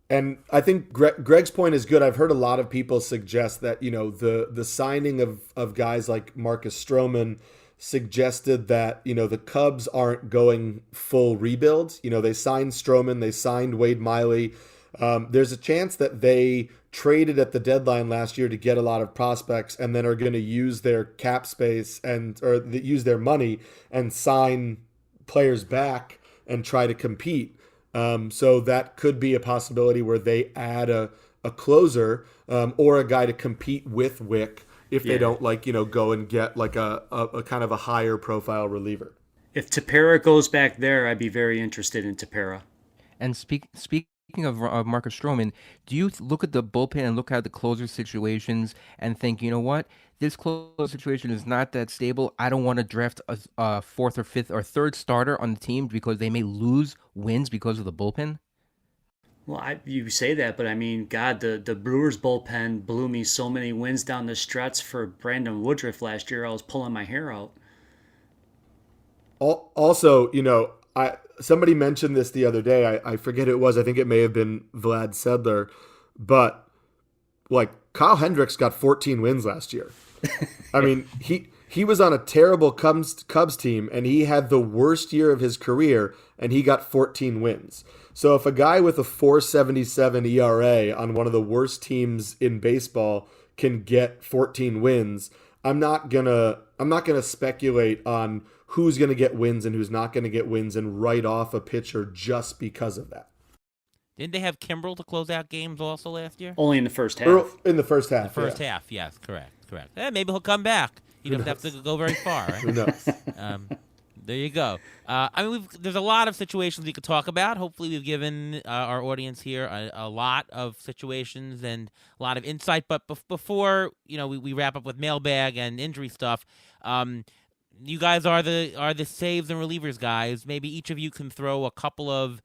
And I think Greg's point is good. I've heard a lot of people suggest that, the signing of guys like Marcus Stroman suggested that, the Cubs aren't going full rebuild. They signed Stroman, they signed Wade Miley. There's a chance that they traded at the deadline last year to get a lot of prospects and then are going to use their cap space or use their money and sign players back and try to compete. So that could be a possibility where they add a closer or a guy to compete with Wick if they don't go and get like a kind of a higher profile reliever. If Tepera goes back there, I'd be very interested in Tepera. And speaking of Marcus Stroman, do you look at the bullpen and look at the closer situations and think, you know what, this closer situation is not that stable. I don't want to draft a fourth or fifth or third starter on the team because they may lose wins because of the bullpen? Well, you say that, but I mean, God, the Brewers bullpen blew me so many wins down the stretch for Brandon Woodruff last year. I was pulling my hair out. Also, somebody mentioned this the other day. I forget who it was. I think it may have been Vlad Sedler, but like Kyle Hendricks got 14 wins last year. I mean, he was on a terrible Cubs team, and he had the worst year of his career, and he got 14 wins. So if a guy with a 4.77 ERA on one of the worst teams in baseball can get 14 wins, I'm not gonna speculate on who's gonna get wins and who's not gonna get wins and write off a pitcher just because of that. Didn't they have Kimbrel to close out games also last year? Only in the first half. In the first half. The first half, yes, correct. Maybe he'll come back. He doesn't have to go very far. Right? Who knows? There you go. I mean, there's a lot of situations we could talk about. Hopefully, we've given our audience here a lot of situations and a lot of insight. But before we wrap up with mailbag and injury stuff, you guys are the saves and relievers guys. Maybe each of you can throw a couple of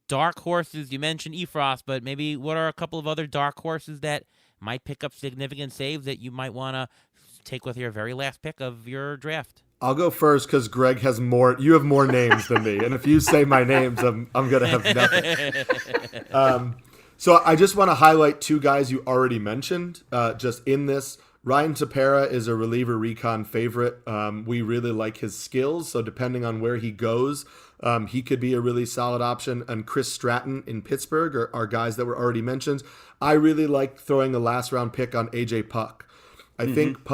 dark horses. You mentioned Efros, but maybe what are a couple of other dark horses that might pick up significant saves that you might want to take with your very last pick of your draft? I'll go first because Greg has more. You have more names than me, and if you say my names, I'm gonna have nothing. So I just want to highlight two guys you already mentioned. Just in this, Ryan Tepera is a reliever Recon favorite. We really like his skills, so depending on where he goes, he could be a really solid option. And Chris Stratton in Pittsburgh are guys that were already mentioned. I really like throwing a last round pick on AJ Puck. I think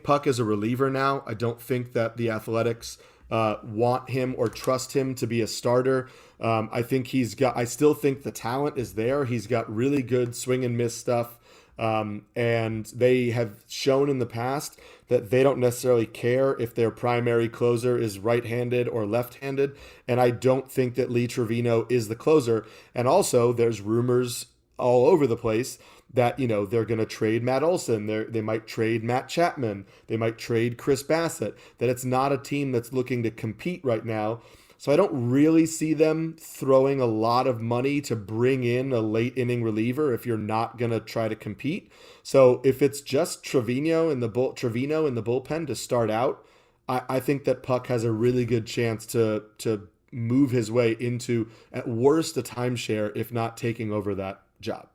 Puck is a reliever now. I don't think that the Athletics want him or trust him to be a starter. I still think the talent is there. He's got really good swing and miss stuff. And they have shown in the past that they don't necessarily care if their primary closer is right-handed or left-handed. And I don't think that Lee Trevino is the closer. And also there's rumors all over the place that, they're going to trade Matt Olson. They might trade Matt Chapman. They might trade Chris Bassett. That it's not a team that's looking to compete right now. So I don't really see them throwing a lot of money to bring in a late inning reliever if you're not going to try to compete. So if it's just Trevino in the bullpen to start out, I think that Puck has a really good chance to move his way into, at worst, a timeshare, if not taking over that job.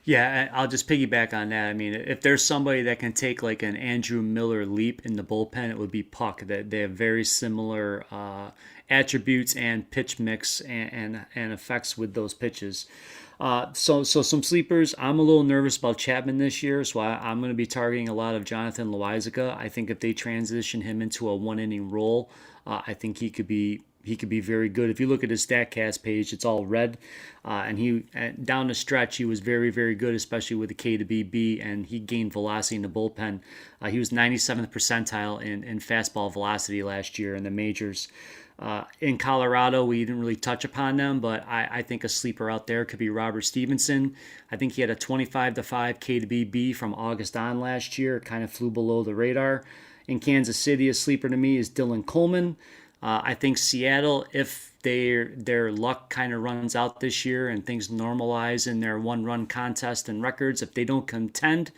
Yeah, I'll just piggyback on that. I mean, if there's somebody that can take like an Andrew Miller leap in the bullpen, it would be Puck. That they have very similar attributes and pitch mix and effects with those pitches. So some sleepers. I'm a little nervous about Chapman this year, so I'm going to be targeting a lot of Jonathan Loizaga. I think if they transition him into a one-inning role, I think he could be very good. If you look at his StatCast page, it's all red. And down the stretch, he was very, very good, especially with the K to BB, and he gained velocity in the bullpen. He was 97th percentile in fastball velocity last year in the majors. In Colorado, we didn't really touch upon them, but I think a sleeper out there could be Robert Stevenson. I think he had a 25-5 K to BB from August on last year. It kind of flew below the radar. In Kansas City, a sleeper to me is Dylan Coleman. I think Seattle, if their luck kind of runs out this year and things normalize in their one-run contest and records, if they don't contend,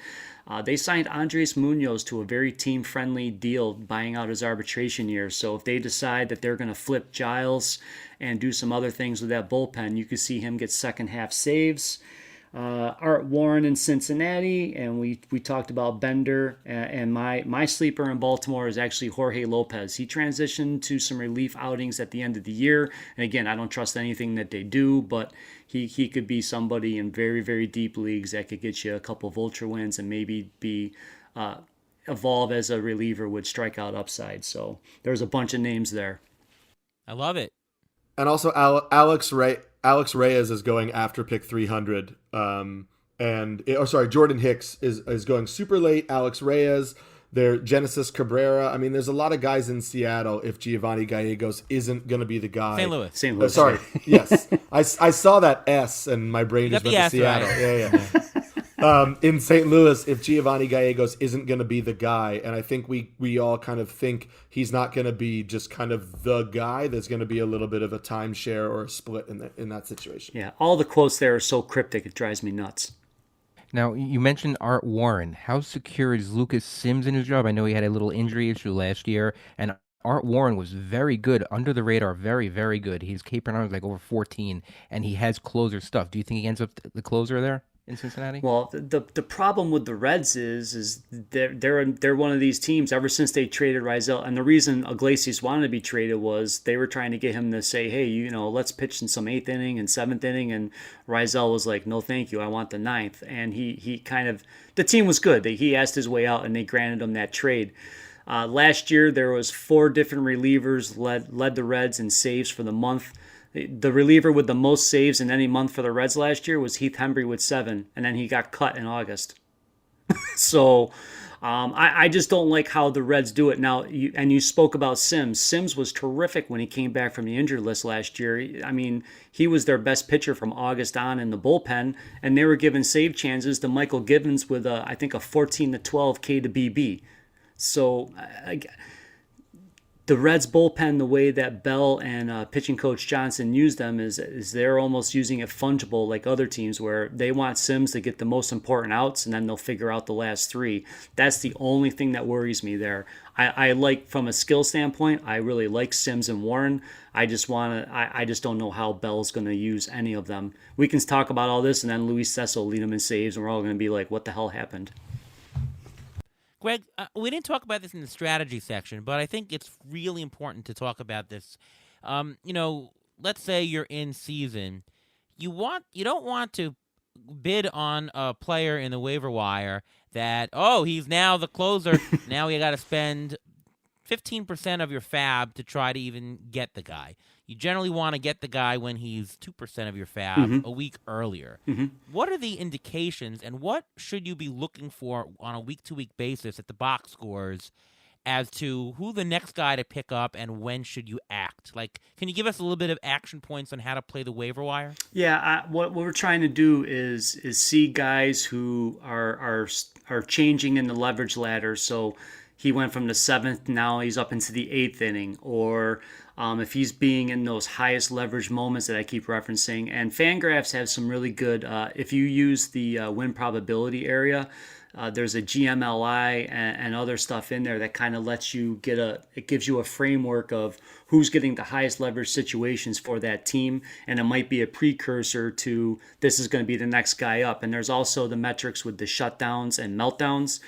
they signed Andres Munoz to a very team-friendly deal, buying out his arbitration year. So if they decide that they're going to flip Giles and do some other things with that bullpen, you could see him get second-half saves. Art Warren in Cincinnati, and we talked about Bender, and my sleeper in Baltimore is actually Jorge Lopez. He transitioned to some relief outings at the end of the year, and again, I don't trust anything that they do, but he could be somebody in very, very deep leagues that could get you a couple vulture wins and maybe evolve as a reliever with strikeout upside. So there's a bunch of names there. I love it. And also Alex Reyes is going after pick 300. Jordan Hicks is going super late. Alex Reyes, Genesis Cabrera. I mean, there's a lot of guys in Seattle if Giovanni Gallegos isn't going to be the guy. St. Louis. Sorry. Yes. I saw that S and my brain just went to Seattle. Right. Yeah. In St. Louis, if Giovanni Gallegos isn't going to be the guy, and I think we all kind of think he's not going to be just kind of the guy, there's going to be a little bit of a timeshare or a split in that situation. Yeah, all the quotes there are so cryptic, it drives me nuts. Now, you mentioned Art Warren. How secure is Lucas Sims in his job? I know he had a little injury issue last year, and Art Warren was very good, under the radar, very, very good. He's capering on like over 14, and he has closer stuff. Do you think he ends up the closer there in Cincinnati? Well, the problem with the Reds is they're one of these teams ever since they traded Rizal, and the reason Iglesias wanted to be traded was they were trying to get him to say, hey, let's pitch in some 8th inning and 7th inning, and Rizal was like, no, thank you, I want the 9th, and he kind of, the team was good. He asked his way out, and they granted him that trade. Last year, there was 4 different relievers led the Reds in saves for the month. The reliever with the most saves in any month for the Reds last year was Heath Hembree with 7, and then he got cut in August. So I just don't like how the Reds do it. Now, you spoke about Sims. Sims was terrific when he came back from the injured list last year. I mean, he was their best pitcher from August on in the bullpen, and they were giving save chances to Michael Givens with, I think, a 14-12 K to BB. So the Reds bullpen, the way that Bell and pitching coach Johnson use them is they're almost using it fungible like other teams where they want Sims to get the most important outs and then they'll figure out the last 3. That's the only thing that worries me there. I like, from a skill standpoint, I really like Sims and Warren. I just don't know how Bell's going to use any of them. We can talk about all this and then Luis Cessa will lead them in saves and we're all going to be like, what the hell happened? Greg, we didn't talk about this in the strategy section, but I think it's really important to talk about this. Let's say you're in season. You don't want to bid on a player in the waiver wire that, he's now the closer. Now you got to spend 15% of your fab to try to even get the guy. You generally want to get the guy when he's 2% of your fab a week earlier. Mm-hmm. What are the indications and what should you be looking for on a week-to-week basis at the box scores as to who the next guy to pick up and when should you act? Like, can you give us a little bit of action points on how to play the waiver wire? Yeah, what we're trying to do is see guys who are changing in the leverage ladder. So he went from the 7th, now he's up into the 8th inning, or if he's being in those highest leverage moments that I keep referencing. And Fangraphs have some really good, if you use the win probability area, there's a GMLI and other stuff in there that kind of lets you it gives you a framework of who's getting the highest leverage situations for that team. And it might be a precursor to this is going to be the next guy up. And there's also the metrics with the shutdowns and meltdowns.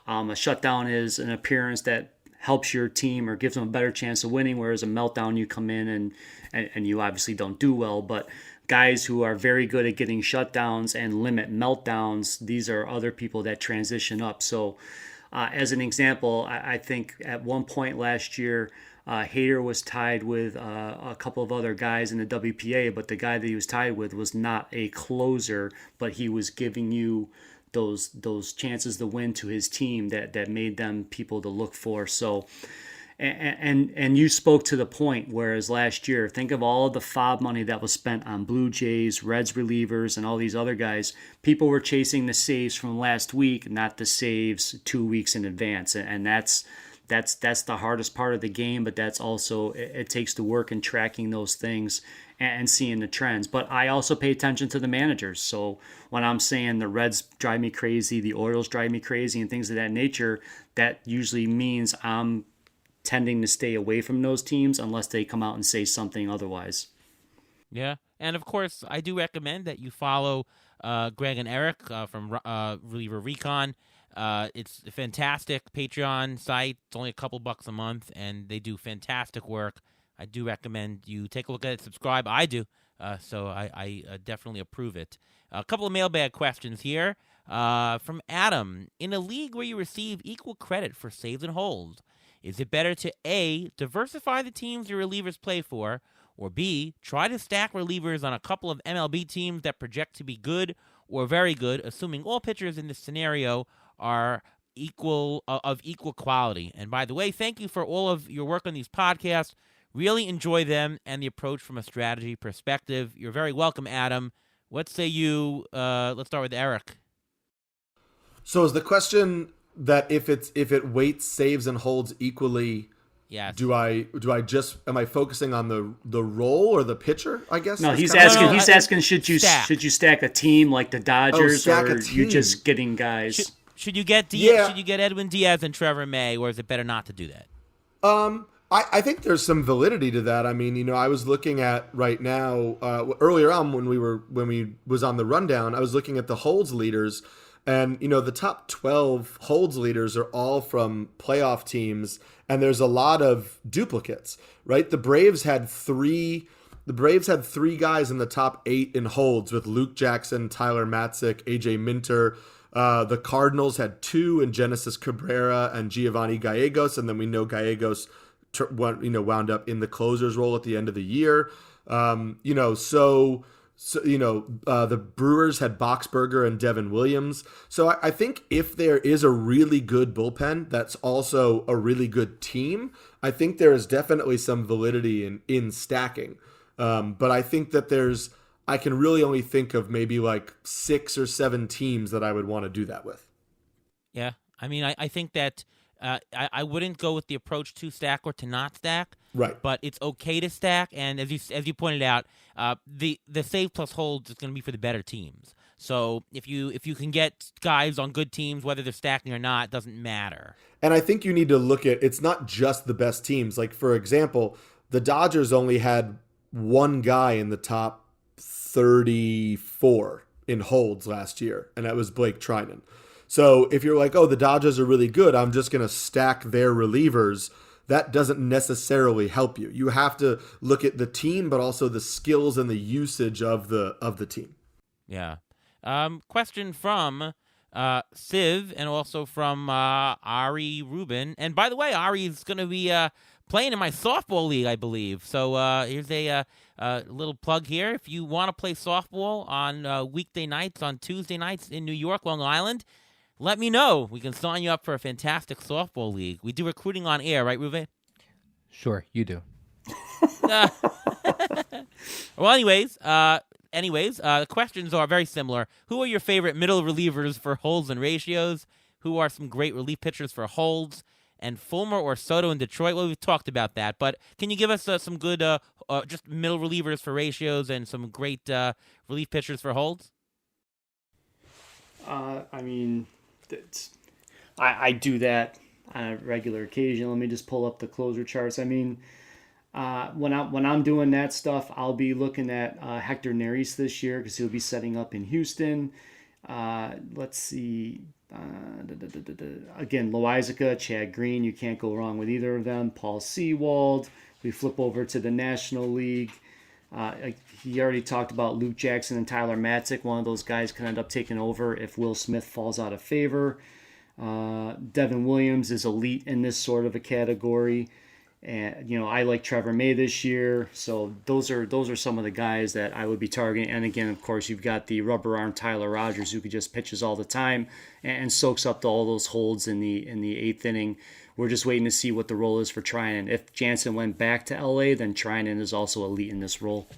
A shutdown is an appearance that helps your team or gives them a better chance of winning, whereas a meltdown, you come in and you obviously don't do well. But guys who are very good at getting shutdowns and limit meltdowns, these are other people that transition up. So as an example, I think at one point last year, Hader was tied with a couple of other guys in the WPA, but the guy that he was tied with was not a closer, but he was giving you those chances to win to his team that made them people to look for. So, and you spoke to the point, whereas last year, think of all of the FOB money that was spent on Blue Jays, Reds relievers, and all these other guys. People were chasing the saves from last week, not the saves 2 weeks in advance. And that's the hardest part of the game, but that's also, it takes the work in tracking those things and seeing the trends. But I also pay attention to the managers. So when I'm saying the Reds drive me crazy, the Orioles drive me crazy, and things of that nature, that usually means I'm tending to stay away from those teams unless they come out and say something otherwise. Yeah, and of course, I do recommend that you follow Greg and Eric from Reliever Recon. It's a fantastic Patreon site. It's only a couple bucks a month, and they do fantastic work. I do recommend you take a look at it, subscribe. I do, so I definitely approve it. A couple of mailbag questions here from Adam. In a league where you receive equal credit for saves and holds, is it better to A, diversify the teams your relievers play for, or B, try to stack relievers on a couple of MLB teams that project to be good or very good, assuming all pitchers in this scenario are of equal quality? And by the way, thank you for all of your work on these podcasts. Really enjoy them and the approach from a strategy perspective. You're very welcome, Adam. What say you? Let's start with Eric. So is the question that if it weights saves and holds equally? Yes. Am I focusing on the role or the pitcher? I guess. No, he's asking should you stack a team like the Dodgers, or you just getting guys? Should you get Should you get Edwin Diaz and Trevor May, or is it better not to do that? I think there's some validity to that. I mean, I was looking at right now earlier on when we was on the rundown. I was looking at the holds leaders, and the top 12 holds leaders are all from playoff teams, and there's a lot of duplicates, right? The Braves had three guys in the top 8 in holds with Luke Jackson, Tyler Matzik, AJ Minter. The Cardinals had 2 in Genesis Cabrera and Giovanni Gallegos, and then we know Gallegos wound up in the closer's role at the end of the year. The Brewers had Boxberger and Devin Williams. So I think if there is a really good bullpen that's also a really good team, I think there is definitely some validity in stacking. But I think that I can really only think of maybe like 6 or 7 teams that I would want to do that with. Yeah, I mean, I think that I wouldn't go with the approach to stack or to not stack. Right. But it's okay to stack, and as you pointed out, the save plus holds is going to be for the better teams. So if you can get guys on good teams, whether they're stacking or not, doesn't matter. And I think you need to look at, it's not just the best teams. Like, for example, the Dodgers only had one guy in the top 34 in holds last year, and that was Blake Trinan. So if you're like, oh, the Dodgers are really good, I'm just going to stack their relievers, that doesn't necessarily help you. You have to look at the team, but also the skills and the usage of the team. Yeah. Question from Civ and also from Ari Rubin. And by the way, Ari is going to be playing in my softball league, I believe. So here's a little plug here. If you want to play softball on weekday nights, on Tuesday nights in New York, Long Island, let me know. We can sign you up for a fantastic softball league. We do recruiting on air, right, Ruve? Sure, you do. Well, anyways, the questions are very similar. Who are your favorite middle relievers for holds and ratios? Who are some great relief pitchers for holds? And Fulmer or Soto in Detroit? Well, we've talked about that, but can you give us some good just middle relievers for ratios and some great relief pitchers for holds? I mean, I do that on a regular occasion. Let me just pull up the closer charts. I mean, when I'm doing that stuff, I'll be looking at Hector Neris this year because he'll be setting up in Houston. Let's see. Again, Loizica, Chad Green, you can't go wrong with either of them. Paul Sewald. We flip over to the National League. He already talked about Luke Jackson and Tyler Matzik. One of those guys can end up taking over if Will Smith falls out of favor. Devin Williams is elite in this sort of a category. And I like Trevor May this year, so those are some of the guys that I would be targeting. And again, of course, you've got the rubber arm Tyler Rogers, who could just pitches all the time and soaks up all those holds in the eighth inning. We're just waiting to see what the role is for Trinan. If Jansen went back to LA, then Trinan is also elite in this role.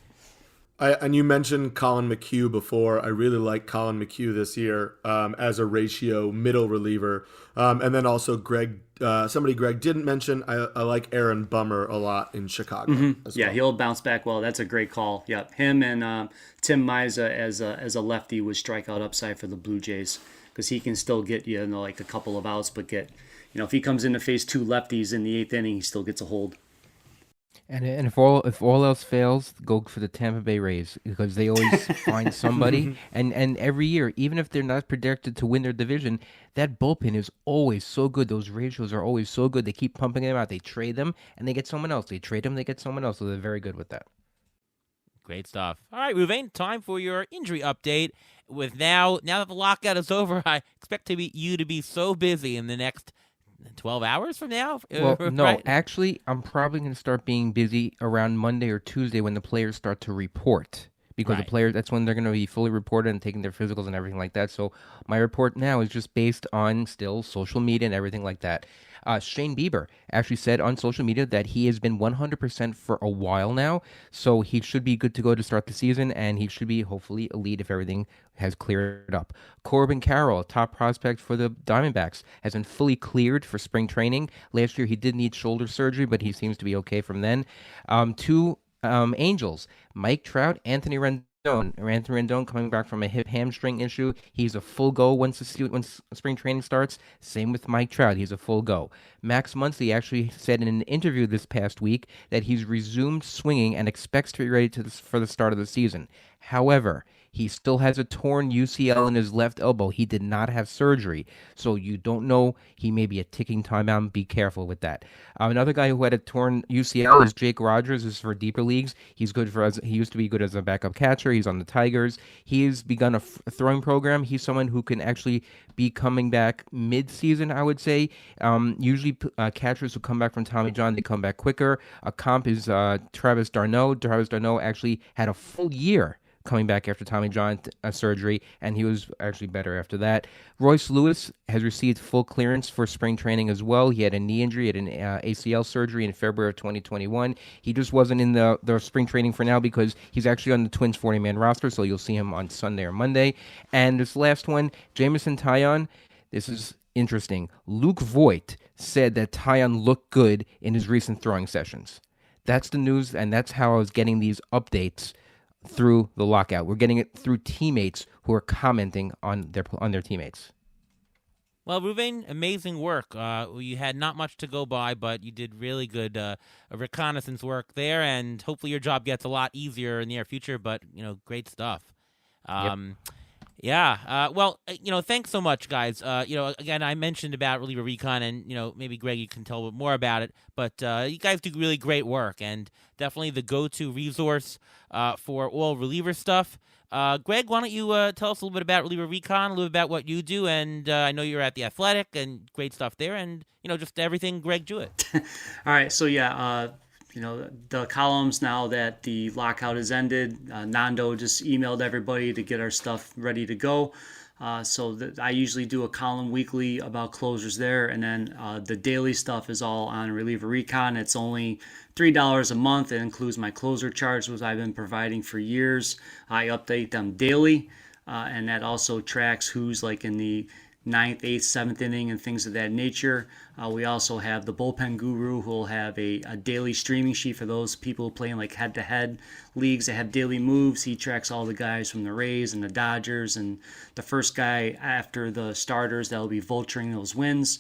And you mentioned Colin McHugh before. I really like Colin McHugh this year as a ratio middle reliever. And then also Greg didn't mention, I like Aaron Bummer a lot in Chicago. Mm-hmm. As yeah, well. He'll bounce back well. That's a great call. Yep, him and Tim Miza as a lefty with strikeout upside for the Blue Jays because he can still get like a couple of outs, but if he comes in to face 2 lefties in the eighth inning, he still gets a hold. And if all else fails, go for the Tampa Bay Rays because they always find somebody. And every year, even if they're not projected to win their division, that bullpen is always so good. Those ratios are always so good. They keep pumping them out. They trade them, and they get someone else. They trade them, they get someone else. So they're very good with that. Great stuff. All right, Ruvain, time for your injury update. With now that the lockout is over, I expect you to be so busy in the next 12 hours from now? Well, no, right? Actually, I'm probably going to start being busy around Monday or Tuesday when the players start to report. Because Right. the players, that's when they're going to be fully reported and taking their physicals and everything like that. So my report now is just based on still social media and everything like that. Shane Bieber actually said on social media that he has been 100% for a while now. So he should be good to go to start the season, and he should be hopefully elite if everything has cleared up. Corbin Carroll, a top prospect for the Diamondbacks, has been fully cleared for spring training. Last year he did need shoulder surgery, but he seems to be okay from then. Two Angels, Mike Trout, Anthony Rendon, Anthony Rendon coming back from a hip hamstring issue. He's a full go once spring training starts. Same with Mike Trout. He's a full go. Max Muncy actually said in an interview this past week that he's resumed swinging and expects to be ready for the start of the season. However, he still has a torn UCL in his left elbow. He did not have surgery, so you don't know. He may be a ticking time bomb. Be careful with that. Another guy who had a torn UCL is Jake Rogers. This is for deeper leagues. He used to be good as a backup catcher. He's on the Tigers. He has begun a throwing program. He's someone who can actually be coming back mid-season, I would say. Usually catchers who come back from Tommy John, they come back quicker. A comp is Travis d'Arnaud. Travis d'Arnaud actually had a full year coming back after Tommy John surgery, and he was actually better after that. Royce Lewis has received full clearance for spring training as well. He had a knee injury, had an ACL surgery in February of 2021. He just wasn't in the spring training for now because he's actually on the Twins 40-man roster, so you'll see him on Sunday or Monday. And this last one, Jameson Taillon, this is interesting. Luke Voigt said that Taillon looked good in his recent throwing sessions. That's the news, and that's how I was getting these updates through the lockout. We're getting it through teammates who are commenting on their teammates. Well, Ruvain, amazing work. You had not much to go by, but you did really good reconnaissance work there, and hopefully your job gets a lot easier in the near future, but, great stuff. Yep. Yeah. Thanks so much, guys. Again, I mentioned about reliever recon, and maybe Greg, you can tell a bit more about it. But you guys do really great work, and definitely the go-to resource for all reliever stuff. Greg, why don't you tell us a little bit about reliever recon, a little bit about what you do, and I know you're at the Athletic, and great stuff there, and just everything Greg Jewett. All right, so yeah. The columns, now that the lockout has ended, Nando just emailed everybody to get our stuff ready to go. I usually do a column weekly about closers there, and then the daily stuff is all on Reliever Recon. It's only $3 a month. It includes my closer charts, which I've been providing for years. I update them daily, and that also tracks who's like in the 9th, 8th, 7th inning and things of that nature. We also have the Bullpen Guru, who will have a daily streaming sheet for those people playing like head-to-head leagues that have daily moves. He tracks all the guys from the Rays and the Dodgers, and the first guy after the starters that will be vulturing those wins.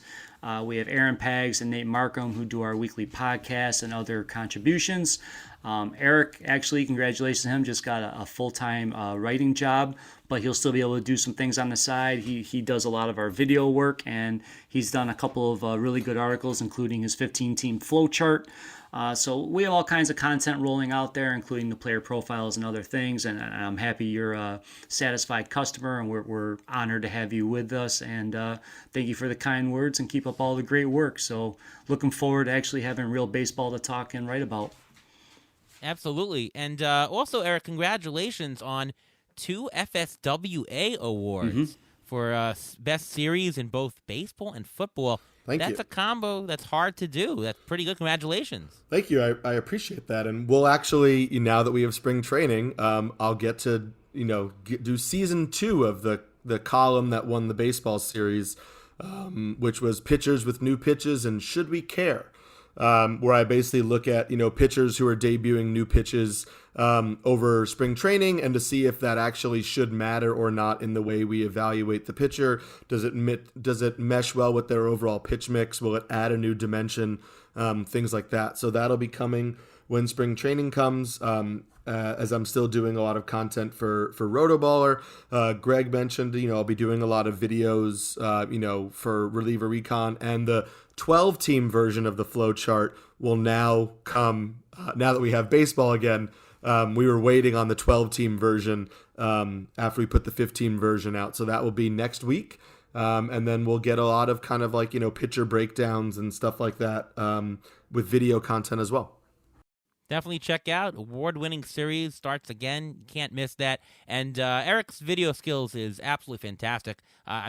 We have Aaron Pags and Nate Markham, who do our weekly podcast and other contributions. Eric, actually, congratulations to him, just got a full-time writing job, but he'll still be able to do some things on the side. He does a lot of our video work, and he's done a couple of really good articles, including his 15-team flow chart. So we have all kinds of content rolling out there, including the player profiles and other things, and I'm happy you're a satisfied customer, and we're honored to have you with us, and thank you for the kind words, and keep up all the great work. So looking forward to actually having real baseball to talk and write about. Absolutely. And also, Eric, congratulations on 2 FSWA awards for best series in both baseball and football. Thank you. That's a combo that's hard to do. That's pretty good. Congratulations. Thank you. I appreciate that. And we'll actually, now that we have spring training, I'll get to, do season 2 of the column that won the baseball series, which was pitchers with new pitches and should we care? Where I basically look at, pitchers who are debuting new pitches over spring training, and to see if that actually should matter or not in the way we evaluate the pitcher. Does it mesh well with their overall pitch mix? Will it add a new dimension? Things like that. So that'll be coming when spring training comes. As I'm still doing a lot of content for Rotoballer. Greg mentioned, I'll be doing a lot of videos, for Reliever Recon, and the 12-team version of the flow chart will now come, now that we have baseball again. We were waiting on the 12-team version after we put the 15 version out, so that will be next week. And then we'll get a lot of kind of like, pitcher breakdowns and stuff like that with video content as well. Definitely check out. Award-winning series starts again. You can't miss that. And Eric's video skills is absolutely fantastic.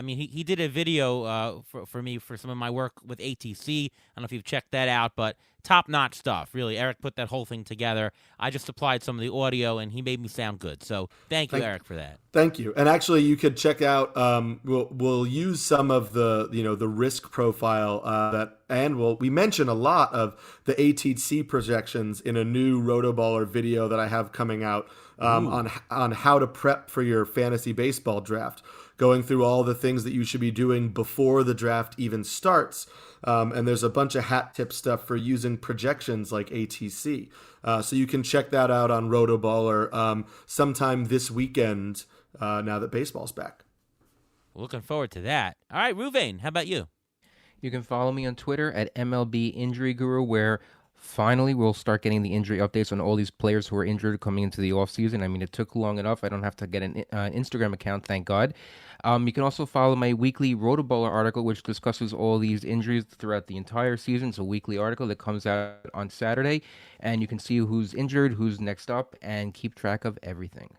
He did a video for me for some of my work with ATC. I don't know if you've checked that out, but top-notch stuff. Really, Eric put that whole thing together. I just supplied some of the audio, and he made me sound good. So thank you, Eric, for that. Thank you. And actually, you could check out. We'll use some of the the risk profile we mention a lot of the ATC projections in a new Rotoballer video that I have coming out on how to prep for your fantasy baseball draft, going through all the things that you should be doing before the draft even starts. And there's a bunch of hat tip stuff for using projections like ATC. So you can check that out on Rotoballer sometime this weekend now that baseball's back. Looking forward to that. All right, Ruvain, how about you? You can follow me on Twitter at MLB Injury Guru, where finally we'll start getting the injury updates on all these players who are injured coming into the offseason. I mean, it took long enough. I don't have to get an Instagram account, thank God. You can also follow my weekly Rotoballer article, which discusses all these injuries throughout the entire season. It's a weekly article that comes out on Saturday, and you can see who's injured, who's next up, and keep track of everything.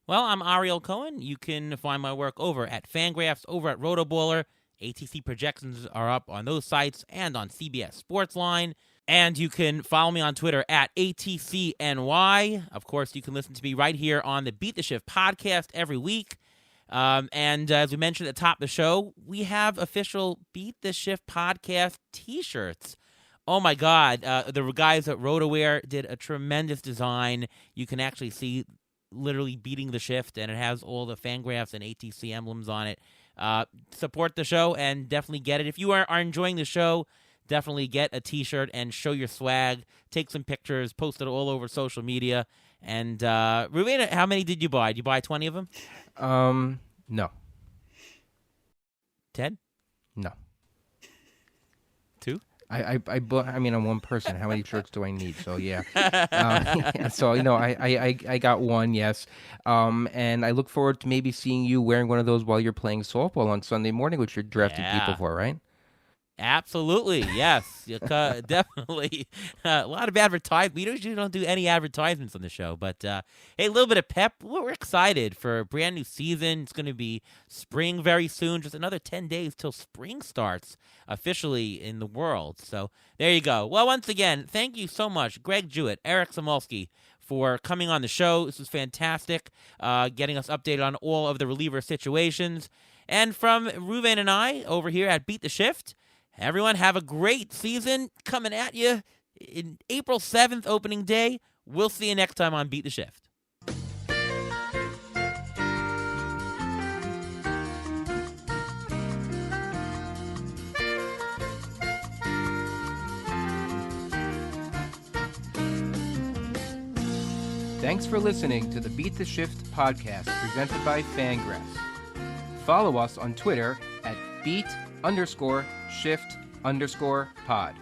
Well, I'm Ariel Cohen. You can find my work over at Fangraphs, over at Rotoballer. ATC projections are up on those sites and on CBS Sportsline. And you can follow me on Twitter at ATCNY. Of course, you can listen to me right here on the Beat the Shift podcast every week. And as we mentioned at the top of the show, we have official Beat the Shift podcast t-shirts. Oh my God, the guys at RotoWear did a tremendous design. You can actually see literally beating the shift, and it has all the Fangraphs and ATC emblems on it. Support the show and definitely get it. If you are enjoying the show, definitely get a t-shirt and show your swag. Take some pictures, post it all over social media. And Ruben, how many did you buy? Did you buy 20 of them? No. Ted? No. 2? I bought. I mean, I'm one person. How many shirts do I need? So yeah. So I got one. Yes. And I look forward to maybe seeing you wearing one of those while you're playing softball on Sunday morning, which you're drafting people for, right? Absolutely, yes, definitely. A lot of advertising. We usually don't do any advertisements on the show, but hey, a little bit of pep. We're excited for a brand new season. It's going to be spring very soon. Just another 10 days till spring starts officially in the world. So there you go. Well, once again, thank you so much, Greg Jewett, Eric Samulski, for coming on the show. This was fantastic, getting us updated on all of the reliever situations. And from Ruvain and I over here at Beat the Shift, everyone have a great season coming at you in April 7th, opening day. We'll see you next time on Beat the Shift. Thanks for listening to the Beat the Shift podcast presented by Fangraphs. Follow us on Twitter at beat_shift_pod.